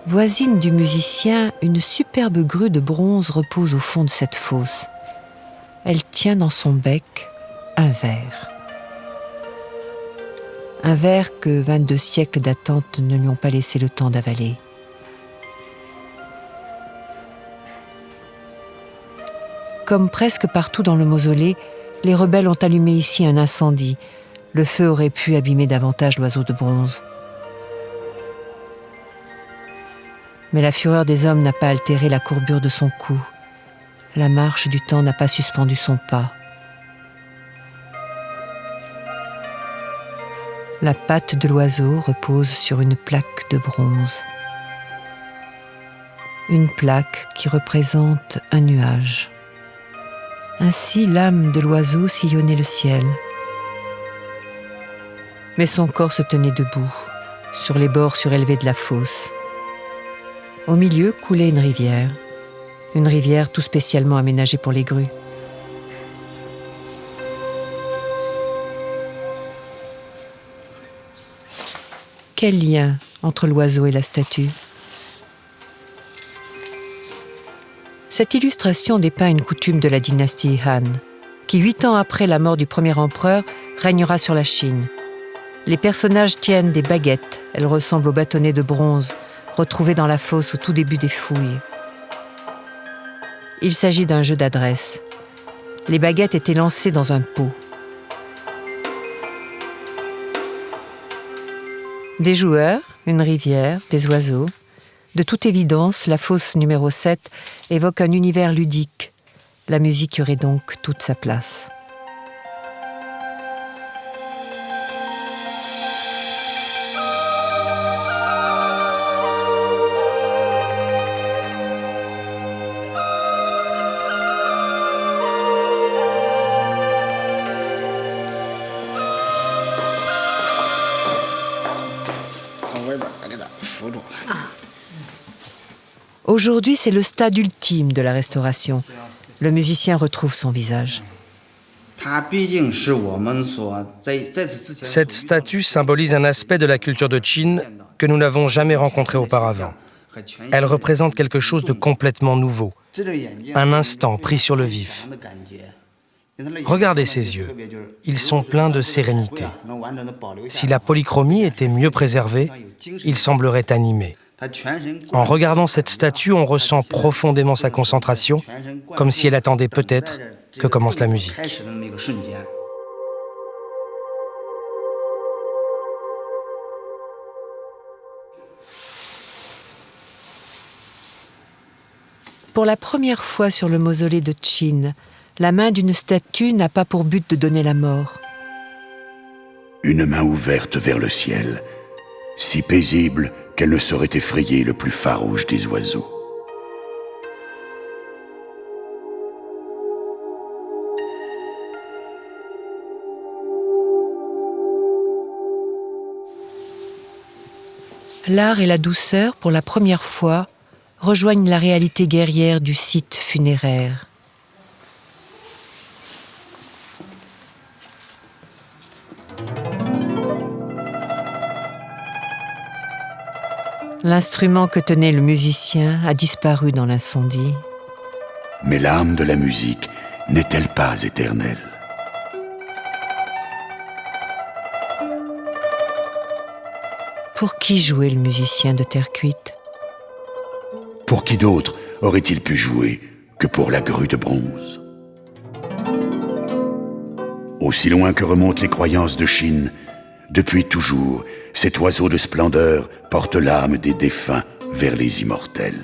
Voisine du musicien, une superbe grue de bronze repose au fond de cette fosse. Elle tient dans son bec un verre. Un verre que 22 siècles d'attente ne lui ont pas laissé le temps d'avaler. Comme presque partout dans le mausolée, les rebelles ont allumé ici un incendie. Le feu aurait pu abîmer davantage l'oiseau de bronze. Mais la fureur des hommes n'a pas altéré la courbure de son cou. La marche du temps n'a pas suspendu son pas. La patte de l'oiseau repose sur une plaque de bronze. Une plaque qui représente un nuage. Ainsi, l'âme de l'oiseau sillonnait le ciel. Mais son corps se tenait debout, sur les bords surélevés de la fosse. Au milieu coulait une rivière tout spécialement aménagée pour les grues. Quel lien entre l'oiseau et la statue? Cette illustration dépeint une coutume de la dynastie Han, qui 8 ans après la mort du premier empereur, régnera sur la Chine. Les personnages tiennent des baguettes, elles ressemblent aux bâtonnets de bronze, retrouvés dans la fosse au tout début des fouilles. Il s'agit d'un jeu d'adresse. Les baguettes étaient lancées dans un pot. Des joueurs, une rivière, des oiseaux. De toute évidence, la fosse numéro 7 évoque un univers ludique. La musique y aurait donc toute sa place. Aujourd'hui, c'est le stade ultime de la restauration. Le musicien retrouve son visage. Cette statue symbolise un aspect de la culture de Qin que nous n'avons jamais rencontré auparavant. Elle représente quelque chose de complètement nouveau, un instant pris sur le vif. Regardez ses yeux, ils sont pleins de sérénité. Si la polychromie était mieux préservée, il semblerait animé. En regardant cette statue, on ressent profondément sa concentration, comme si elle attendait peut-être que commence la musique. Pour la première fois sur le mausolée de Qin, la main d'une statue n'a pas pour but de donner la mort. Une main ouverte vers le ciel, si paisible qu'elle ne saurait effrayer le plus farouche des oiseaux. L'art et la douceur, pour la première fois, rejoignent la réalité guerrière du site funéraire. L'instrument que tenait le musicien a disparu dans l'incendie. Mais l'âme de la musique n'est-elle pas éternelle? Pour qui jouait le musicien de terre cuite? Pour qui d'autre aurait-il pu jouer que pour la grue de bronze? Aussi loin que remontent les croyances de Chine, depuis toujours, cet oiseau de splendeur porte l'âme des défunts vers les immortels.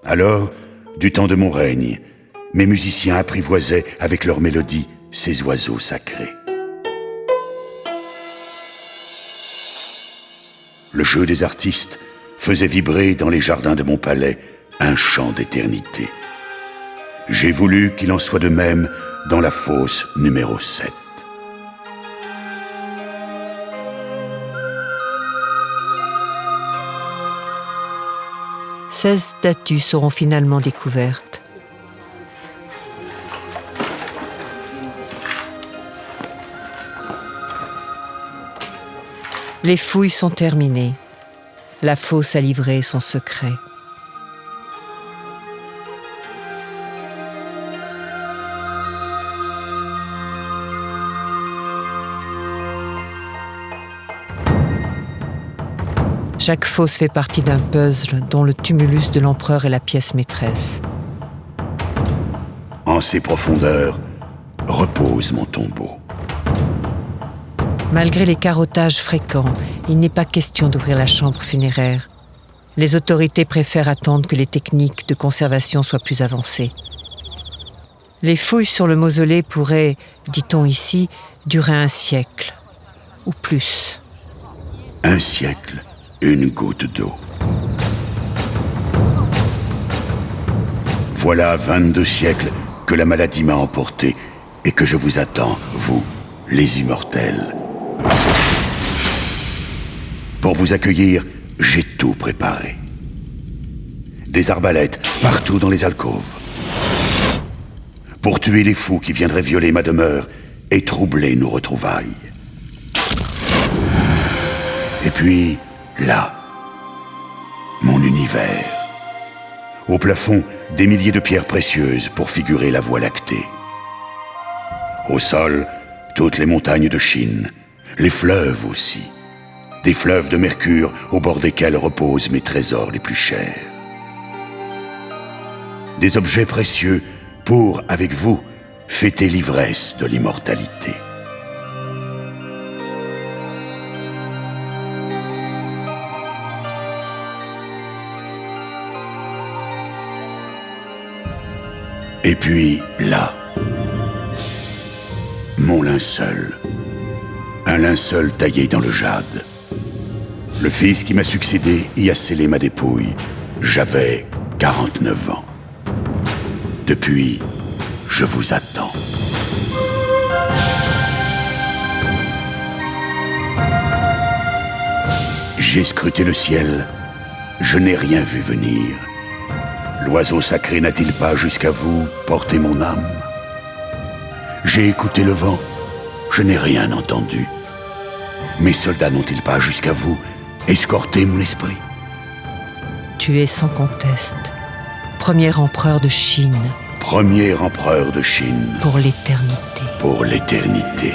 Alors, du temps de mon règne, mes musiciens apprivoisaient avec leur mélodie ces oiseaux sacrés. Le jeu des artistes faisait vibrer dans les jardins de mon palais un chant d'éternité. J'ai voulu qu'il en soit de même dans la fosse numéro 7. « 16 statues seront finalement découvertes. Les fouilles sont terminées. La fosse a livré son secret. Chaque fosse fait partie d'un puzzle dont le tumulus de l'empereur est la pièce maîtresse. En ces profondeurs repose mon tombeau. Malgré les carottages fréquents, il n'est pas question d'ouvrir la chambre funéraire. Les autorités préfèrent attendre que les techniques de conservation soient plus avancées. Les fouilles sur le mausolée pourraient, dit-on ici, durer un siècle, ou plus. Un siècle, une goutte d'eau. Voilà 22 siècles que la maladie m'a emporté et que je vous attends, vous, les immortels. Pour vous accueillir, j'ai tout préparé. Des arbalètes partout dans les alcôves. Pour tuer les fous qui viendraient violer ma demeure et troubler nos retrouvailles. Et puis, là, mon univers. Au plafond, des milliers de pierres précieuses pour figurer la Voie lactée. Au sol, toutes les montagnes de Chine, les fleuves aussi. Des fleuves de mercure au bord desquels reposent mes trésors les plus chers. Des objets précieux pour, avec vous, fêter l'ivresse de l'immortalité. Et puis, là, mon linceul. Un linceul taillé dans le jade. Le fils qui m'a succédé y a scellé ma dépouille. J'avais 49 ans. Depuis, je vous attends. J'ai scruté le ciel, je n'ai rien vu venir. L'oiseau sacré n'a-t-il pas jusqu'à vous porté mon âme? J'ai écouté le vent, je n'ai rien entendu. Mes soldats n'ont-ils pas jusqu'à vous escorté mon esprit? Tu es sans conteste, premier empereur de Chine. Premier empereur de Chine. Pour l'éternité. Pour l'éternité.